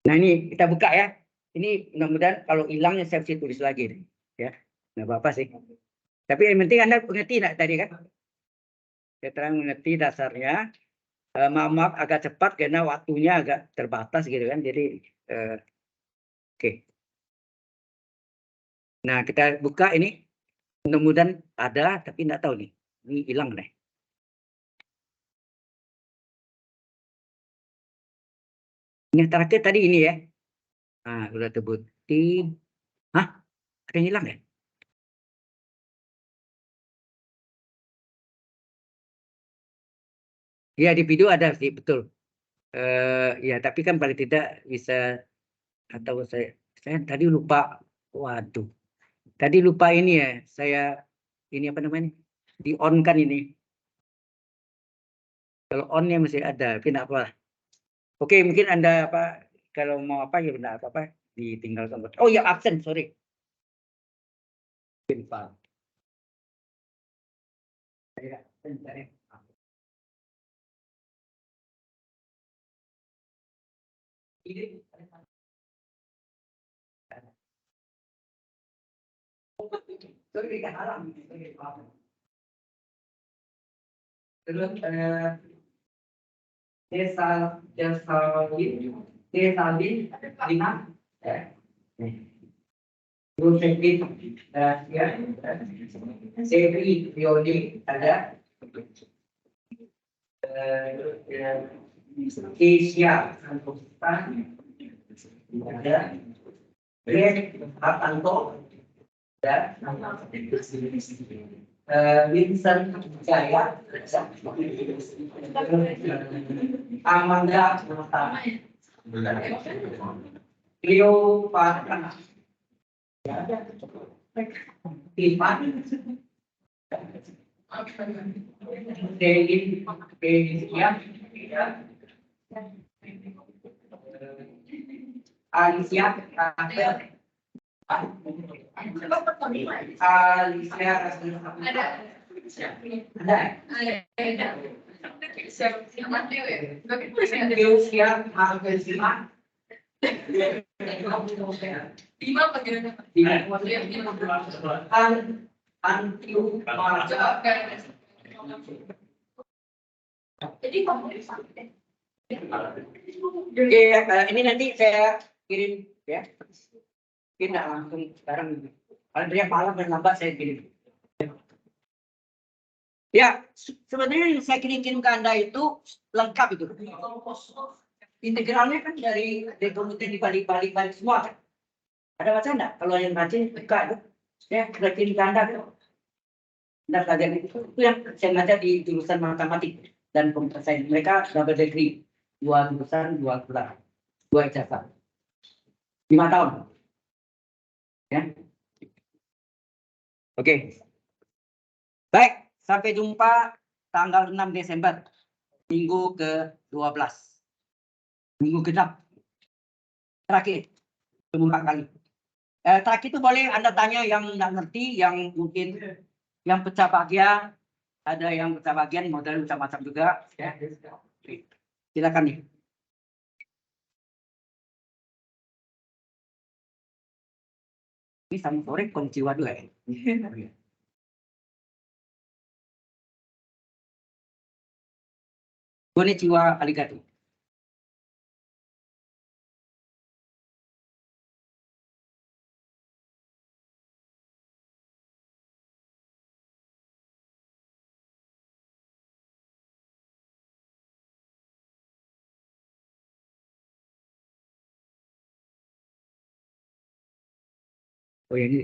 Nah ini kita buka ya. Ini mudah-mudahan kalau hilangnya saya bisa tulis lagi nih. Ya, nggak apa-apa sih. Tapi yang penting Anda mengerti nggak tadi kan? Saya terang mengerti dasarnya. Maaf agak cepat karena waktunya agak terbatas gitu kan. Jadi oke. Nah kita buka ini. Mudah-mudahan ada, tapi nggak tahu nih. Ini hilang nih. Yang terakhir tadi ini ya. Nah, udah terbukti. Hah? Ada yang hilang ya? Ya di video ada sih, betul. Ya tapi kan paling tidak bisa atau saya tadi lupa. Waduh. Tadi lupa ini ya. Saya ini apa namanya? Di on kan ini. Kalau onnya masih ada, tapi enggak apa. Oke, mungkin Anda apa kalau mau apa ya enggak apa-apa ditinggalkan. Oh ya absen, sorry. Lupa. Saya bentar ya. Ini sorry kan alam. Terus Desalin 5 ya. Terus ya Sevi Violi ada Asia Santosa ada Greg Hartanto ada Vincent Jaya Amanda Pratama Leo Patra Ivan Dewi Alicia Rafael Alicia ada jadi Oke, ini nanti saya kirim ya. Tidak langsung sekarang. Kalau malam dan lambat saya kirim. Ya, sebenarnya yang saya kirim ke Anda itu lengkap itu. Integralnya kan dari komite dibalik-balik semua kan. Ada baca enggak? Kalau yang rajin buka itu, ya sudah kirim ke Anda. Anda pelajaran itu yang saya ngajar di jurusan matematik dan komputer sains. Mereka double degree, 2 jurusan, 2 gelar, 2 ijazah, 5 tahun. Ya. Oke. Baik, sampai jumpa tanggal 6 Desember, minggu ke-12. Minggu genap. Terakhir, 4 kali. Terakhir itu boleh Anda tanya yang nggak ngerti, yang mungkin yang pecah bagian, ada yang pecah bagian, model macam-macam juga. Ya. Silakan nih. Ini sama sore konnichiwa dulu ya. Konnichiwa, arigato. Oh ya ini.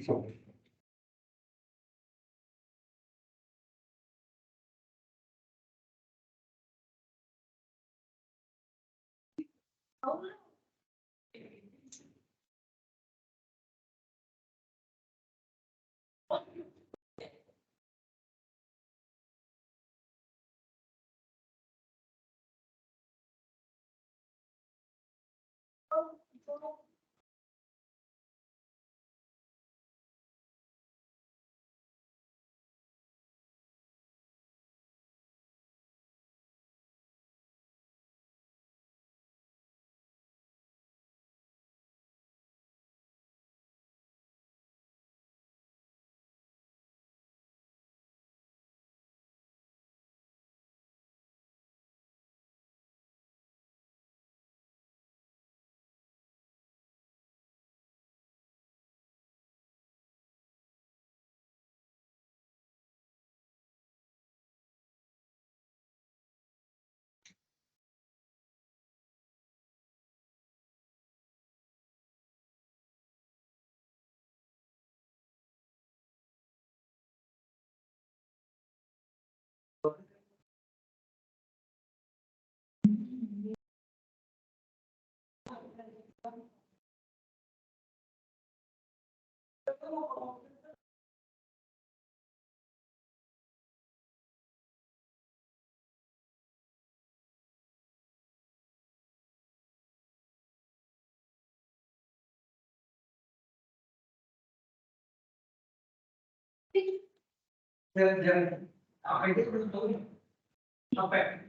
Apa itu? Sampai.